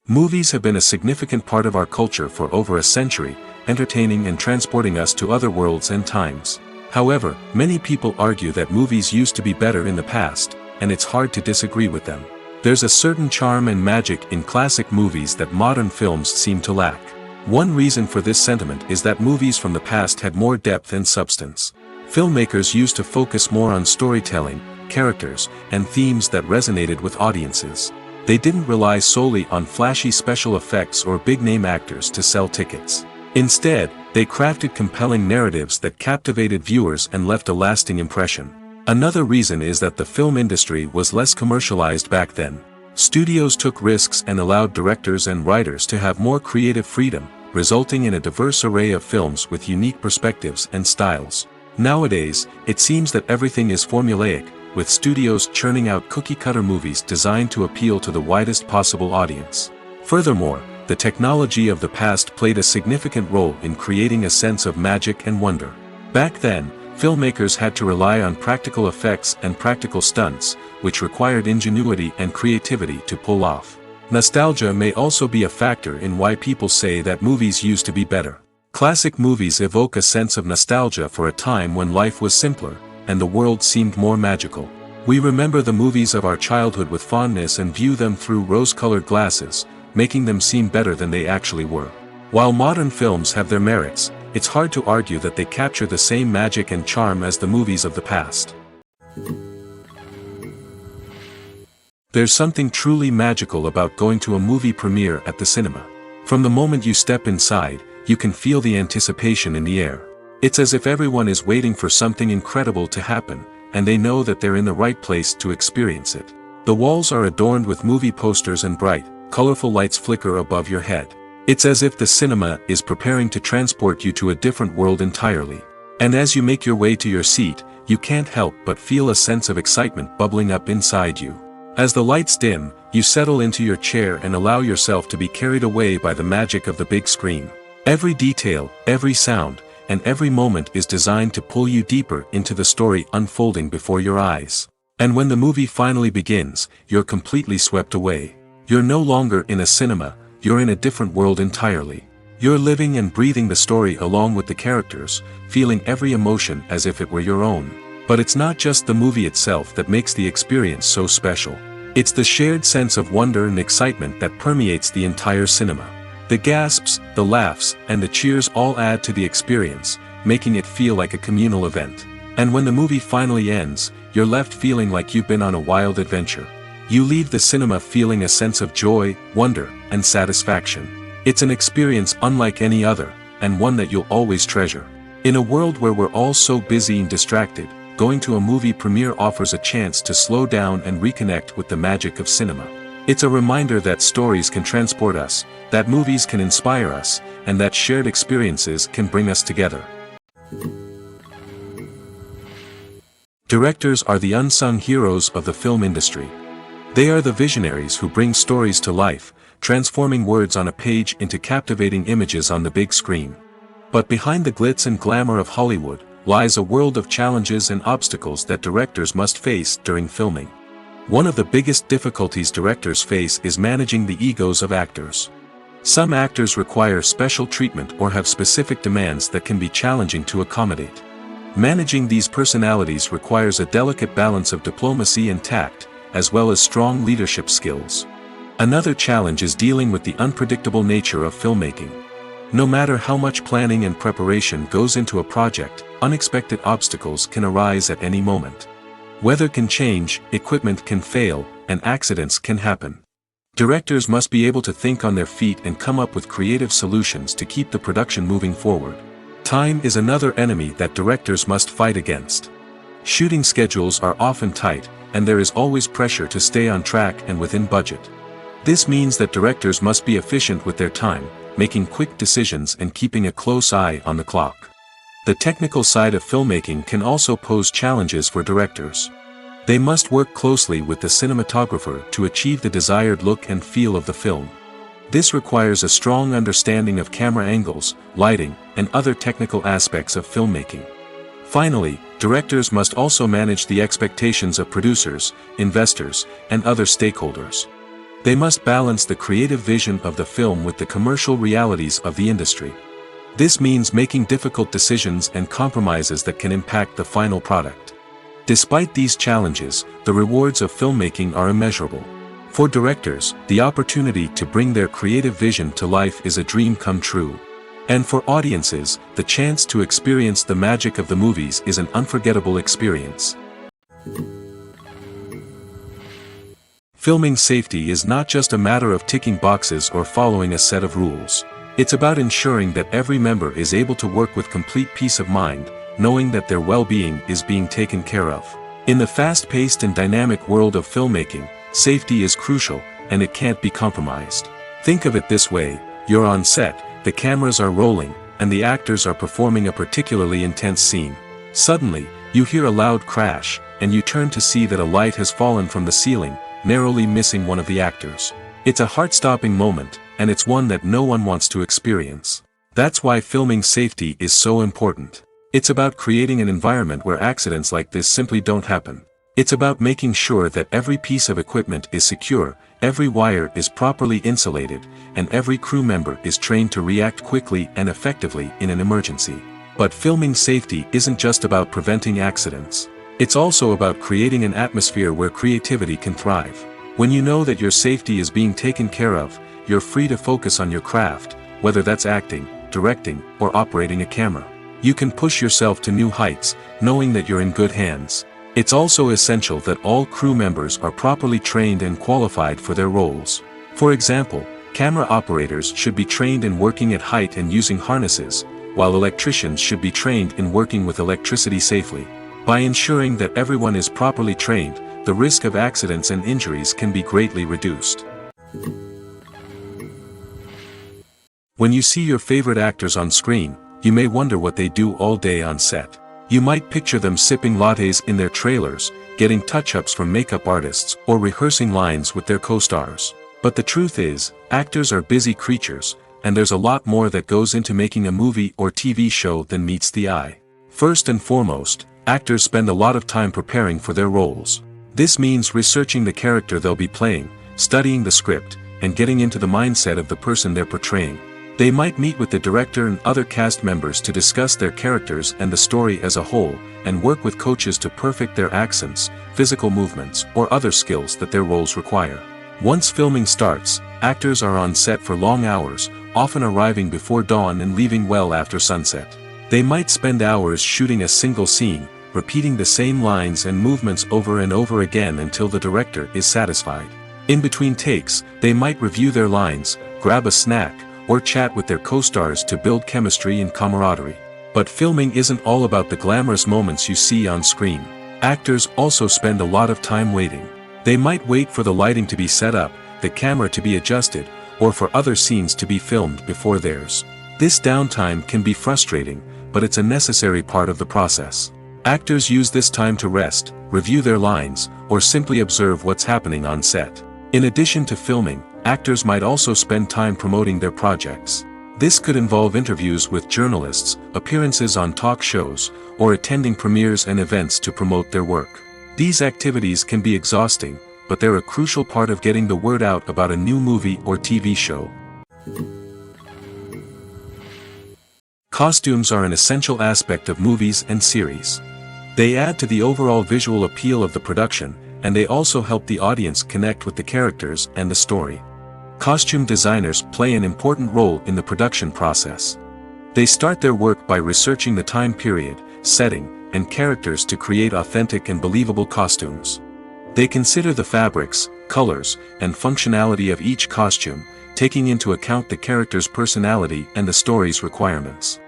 Movies have been a significant part of our culture for over a century, entertaining and transporting us to other worlds and times. However, many people argue that movies used to be better in the past, and it's hard to disagree with them. There's a certain charm and magic in classic movies that modern films seem to lack. One reason for this sentiment is that movies from the past had more depth and substance. Filmmakers used to focus more on storytelling, characters, and themes that resonated with audiences. They didn't rely solely on flashy special effects or big-name actors to sell tickets. Instead, they crafted compelling narratives that captivated viewers and left a lasting impression. Another reason is that the film industry was less commercialized back then. Studios took risks and allowed directors and writers to have more creative freedom, resulting in a diverse array of films with unique perspectives and styles. Nowadays, it seems that everything is formulaic, with studios churning out cookie-cutter movies designed to appeal to the widest possible audience. Furthermore, the technology of the past played a significant role in creating a sense of magic and wonder. Back then, filmmakers had to rely on practical effects and practical stunts, which required ingenuity and creativity to pull off. Nostalgia may also be a factor in why people say that movies used to be better. Classic movies evoke a sense of nostalgia for a time when life was simpler, and the world seemed more magical. We remember the movies of our childhood with fondness and view them through rose-colored glasses, making them seem better than they actually were. While modern films have their merits, it's hard to argue that they capture the same magic and charm as the movies of the past. There's something truly magical about going to a movie premiere at the cinema. From the moment you step inside, you can feel the anticipation in the air. It's as if everyone is waiting for something incredible to happen, and they know that they're in the right place to experience it. The walls are adorned with movie posters and bright, colorful lights flicker above your head. It's as if the cinema is preparing to transport you to a different world entirely. And as you make your way to your seat, you can't help but feel a sense of excitement bubbling up inside you. As the lights dim, you settle into your chair and allow yourself to be carried away by the magic of the big screen. Every detail, every sound, and every moment is designed to pull you deeper into the story unfolding before your eyes. And when the movie finally begins, you're completely swept away. You're no longer in a cinema, you're in a different world entirely. You're living and breathing the story along with the characters, feeling every emotion as if it were your own. But it's not just the movie itself that makes the experience so special. It's the shared sense of wonder and excitement that permeates the entire cinema. The gasps, the laughs, and the cheers all add to the experience, making it feel like a communal event. And when the movie finally ends, you're left feeling like you've been on a wild adventure. You leave the cinema feeling a sense of joy, wonder, and satisfaction. It's an experience unlike any other, and one that you'll always treasure. In a world where we're all so busy and distracted, going to a movie premiere offers a chance to slow down and reconnect with the magic of cinema. It's a reminder that stories can transport us, that movies can inspire us, and that shared experiences can bring us together. Directors are the unsung heroes of the film industry. They are the visionaries who bring stories to life, transforming words on a page into captivating images on the big screen. But behind the glitz and glamour of Hollywood, lies a world of challenges and obstacles that directors must face during filming. One of the biggest difficulties directors face is managing the egos of actors. Some actors require special treatment or have specific demands that can be challenging to accommodate. Managing these personalities requires a delicate balance of diplomacy and tact, as well as strong leadership skills. Another challenge is dealing with the unpredictable nature of filmmaking. No matter how much planning and preparation goes into a project, unexpected obstacles can arise at any moment. Weather can change, equipment can fail, and accidents can happen. Directors must be able to think on their feet and come up with creative solutions to keep the production moving forward. Time is another enemy that directors must fight against. Shooting schedules are often tight, and there is always pressure to stay on track and within budget. This means that directors must be efficient with their time, making quick decisions and keeping a close eye on the clock. The technical side of filmmaking can also pose challenges for directors. They must work closely with the cinematographer to achieve the desired look and feel of the film. This requires a strong understanding of camera angles, lighting, and other technical aspects of filmmaking. Finally, directors must also manage the expectations of producers, investors, and other stakeholders. They must balance the creative vision of the film with the commercial realities of the industry. This means making difficult decisions and compromises that can impact the final product. Despite these challenges, the rewards of filmmaking are immeasurable. For directors, the opportunity to bring their creative vision to life is a dream come true. And for audiences, the chance to experience the magic of the movies is an unforgettable experience. Filming safety is not just a matter of ticking boxes or following a set of rules. It's about ensuring that every member is able to work with complete peace of mind, knowing that their well-being is being taken care of. In the fast-paced and dynamic world of filmmaking, safety is crucial, and it can't be compromised. Think of it this way: you're on set, the cameras are rolling, and the actors are performing a particularly intense scene. Suddenly, you hear a loud crash, and you turn to see that a light has fallen from the ceiling, narrowly missing one of the actors. It's a heart-stopping moment, and it's one that no one wants to experience. That's why filming safety is so important. It's about creating an environment where accidents like this simply don't happen. It's about making sure that every piece of equipment is secure, every wire is properly insulated, and every crew member is trained to react quickly and effectively in an emergency. But filming safety isn't just about preventing accidents. It's also about creating an atmosphere where creativity can thrive. When you know that your safety is being taken care of, you're free to focus on your craft, whether that's acting, directing, or operating a camera. You can push yourself to new heights, knowing that you're in good hands. It's also essential that all crew members are properly trained and qualified for their roles. For example, camera operators should be trained in working at height and using harnesses, while electricians should be trained in working with electricity safely. By ensuring that everyone is properly trained, the risk of accidents and injuries can be greatly reduced. When you see your favorite actors on screen, you may wonder what they do all day on set. You might picture them sipping lattes in their trailers, getting touch-ups from makeup artists, or rehearsing lines with their co-stars. But the truth is, actors are busy creatures, and there's a lot more that goes into making a movie or TV show than meets the eye. First and foremost, actors spend a lot of time preparing for their roles. This means researching the character they'll be playing, studying the script, and getting into the mindset of the person they're portraying. They might meet with the director and other cast members to discuss their characters and the story as a whole, and work with coaches to perfect their accents, physical movements, or other skills that their roles require. Once filming starts, actors are on set for long hours, often arriving before dawn and leaving well after sunset. They might spend hours shooting a single scene, repeating the same lines and movements over and over again until the director is satisfied. In between takes, they might review their lines, grab a snack, or chat with their co-stars to build chemistry and camaraderie. But filming isn't all about the glamorous moments you see on screen. Actors also spend a lot of time waiting. They might wait for the lighting to be set up, the camera to be adjusted, or for other scenes to be filmed before theirs. This downtime can be frustrating, but it's a necessary part of the process. Actors use this time to rest, review their lines, or simply observe what's happening on set. In addition to filming, actors might also spend time promoting their projects. This could involve interviews with journalists, appearances on talk shows, or attending premieres and events to promote their work. These activities can be exhausting, but they're a crucial part of getting the word out about a new movie or TV show. Costumes are an essential aspect of movies and series. They add to the overall visual appeal of the production, and they also help the audience connect with the characters and the story. Costume designers play an important role in the production process. They start their work by researching the time period, setting, and characters to create authentic and believable costumes. They consider the fabrics, colors, and functionality of each costume, taking into account the character's personality and the story's requirements.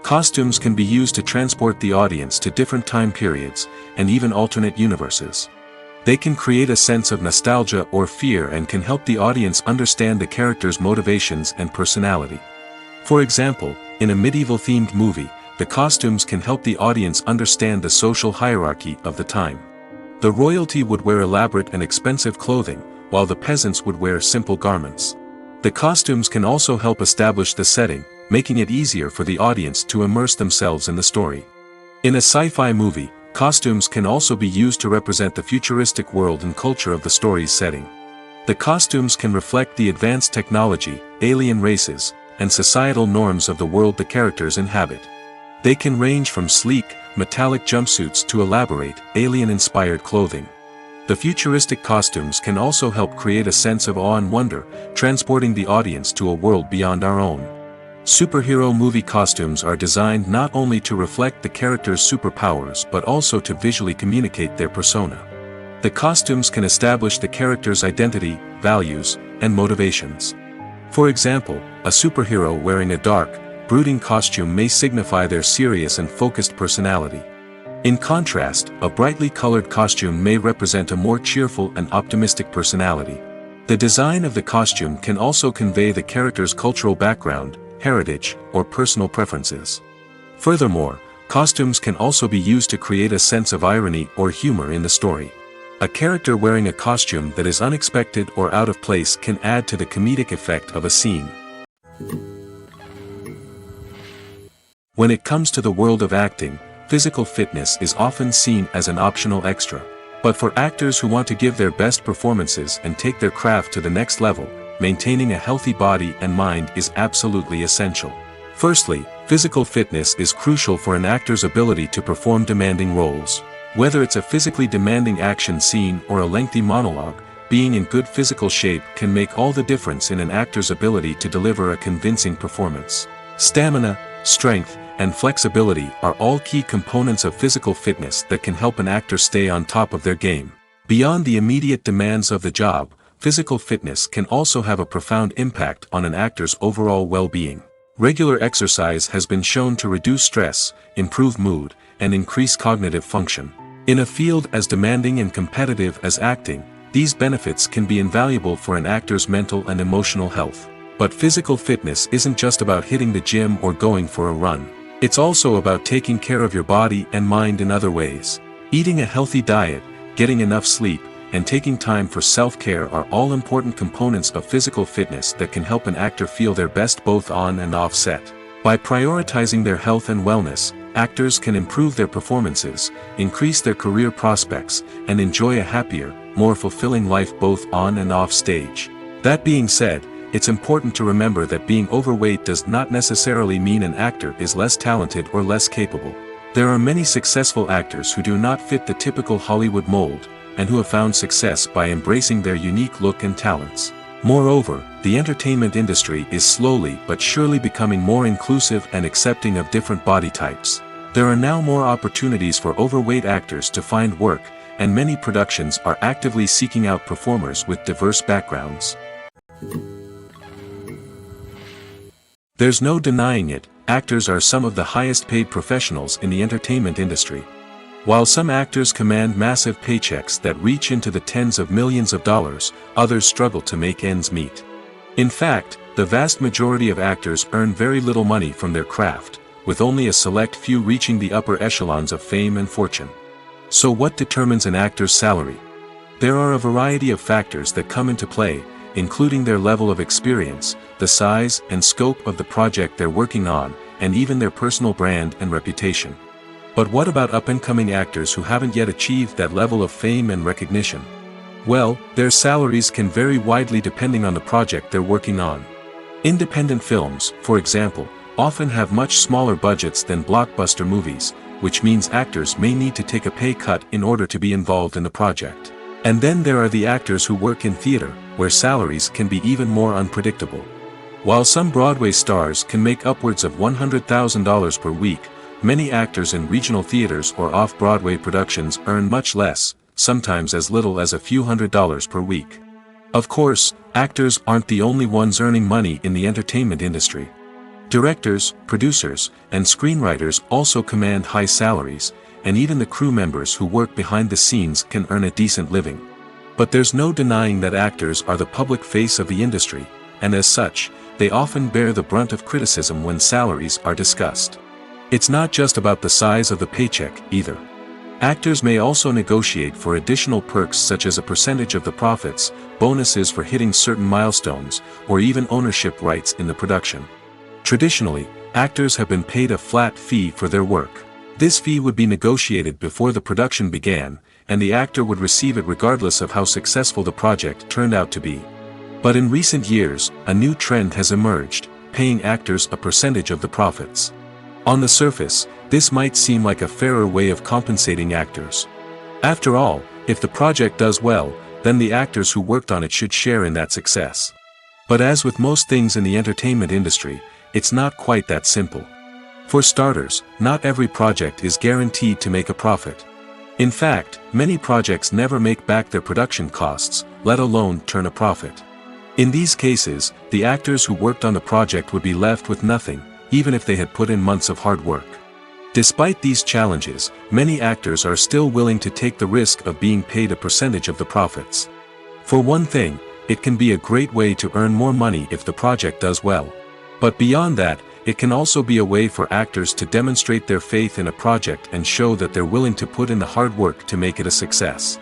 Costumes can be used to transport the audience to different time periods, and even alternate universes. They can create a sense of nostalgia or fear and can help the audience understand the character's motivations and personality. For example, in a medieval-themed movie, the costumes can help the audience understand the social hierarchy of the time. The royalty would wear elaborate and expensive clothing, while the peasants would wear simple garments. The costumes can also help establish the setting, making it easier for the audience to immerse themselves in the story. In a sci-fi movie, costumes can also be used to represent the futuristic world and culture of the story's setting. The costumes can reflect the advanced technology, alien races, and societal norms of the world the characters inhabit. They can range from sleek, metallic jumpsuits to elaborate, alien-inspired clothing. The futuristic costumes can also help create a sense of awe and wonder, transporting the audience to a world beyond our own. Superhero movie costumes are designed not only to reflect the character's superpowers but also to visually communicate their persona. The costumes can establish the character's identity, values, and motivations. For example, a superhero wearing a dark, brooding costume may signify their serious and focused personality. In contrast, a brightly colored costume may represent a more cheerful and optimistic personality. The design of the costume can also convey the character's cultural background, heritage, or personal preferences. Furthermore, costumes can also be used to create a sense of irony or humor in the story. A character wearing a costume that is unexpected or out of place can add to the comedic effect of a scene. When it comes to the world of acting, physical fitness is often seen as an optional extra. But for actors who want to give their best performances and take their craft to the next level, maintaining a healthy body and mind is absolutely essential. Firstly, physical fitness is crucial for an actor's ability to perform demanding roles. Whether it's a physically demanding action scene or a lengthy monologue, being in good physical shape can make all the difference in an actor's ability to deliver a convincing performance. Stamina, strength, and flexibility are all key components of physical fitness that can help an actor stay on top of their game. Beyond the immediate demands of the job, physical fitness can also have a profound impact on an actor's overall well-being. Regular exercise has been shown to reduce stress, improve mood, and increase cognitive function. In a field as demanding and competitive as acting, these benefits can be invaluable for an actor's mental and emotional health. But physical fitness isn't just about hitting the gym or going for a run. It's also about taking care of your body and mind in other ways. Eating a healthy diet, getting enough sleep, and taking time for self-care are all important components of physical fitness that can help an actor feel their best both on and off set. By prioritizing their health and wellness, actors can improve their performances, increase their career prospects, and enjoy a happier, more fulfilling life both on and off stage. That being said, it's important to remember that being overweight does not necessarily mean an actor is less talented or less capable. There are many successful actors who do not fit the typical Hollywood mold, and who have found success by embracing their unique look and talents. Moreover, the entertainment industry is slowly but surely becoming more inclusive and accepting of different body types. There are now more opportunities for overweight actors to find work, and many productions are actively seeking out performers with diverse backgrounds. There's no denying it, actors are some of the highest paid professionals in the entertainment industry. While some actors command massive paychecks that reach into the tens of millions of dollars, others struggle to make ends meet. In fact, the vast majority of actors earn very little money from their craft, with only a select few reaching the upper echelons of fame and fortune. So what determines an actor's salary? There are a variety of factors that come into play, including their level of experience, the size and scope of the project they're working on, and even their personal brand and reputation. But what about up-and-coming actors who haven't yet achieved that level of fame and recognition? Well, their salaries can vary widely depending on the project they're working on. Independent films, for example, often have much smaller budgets than blockbuster movies, which means actors may need to take a pay cut in order to be involved in the project. And then there are the actors who work in theater, where salaries can be even more unpredictable. While some Broadway stars can make upwards of $100,000 per week, many actors in regional theaters or off-Broadway productions earn much less, sometimes as little as a few $100s per week. Of course, actors aren't the only ones earning money in the entertainment industry. Directors, producers, and screenwriters also command high salaries, and even the crew members who work behind the scenes can earn a decent living. But there's no denying that actors are the public face of the industry, and as such, they often bear the brunt of criticism when salaries are discussed. It's not just about the size of the paycheck, either. Actors may also negotiate for additional perks such as a percentage of the profits, bonuses for hitting certain milestones, or even ownership rights in the production. Traditionally, actors have been paid a flat fee for their work. This fee would be negotiated before the production began, and the actor would receive it regardless of how successful the project turned out to be. But in recent years, a new trend has emerged, paying actors a percentage of the profits. On the surface, this might seem like a fairer way of compensating actors. After all, if the project does well, then the actors who worked on it should share in that success. But as with most things in the entertainment industry, it's not quite that simple. For starters, not every project is guaranteed to make a profit. In fact, many projects never make back their production costs, let alone turn a profit. In these cases, the actors who worked on the project would be left with nothing, even if they had put in months of hard work. Despite these challenges, many actors are still willing to take the risk of being paid a percentage of the profits. For one thing, it can be a great way to earn more money if the project does well. But beyond that, it can also be a way for actors to demonstrate their faith in a project and show that they're willing to put in the hard work to make it a success.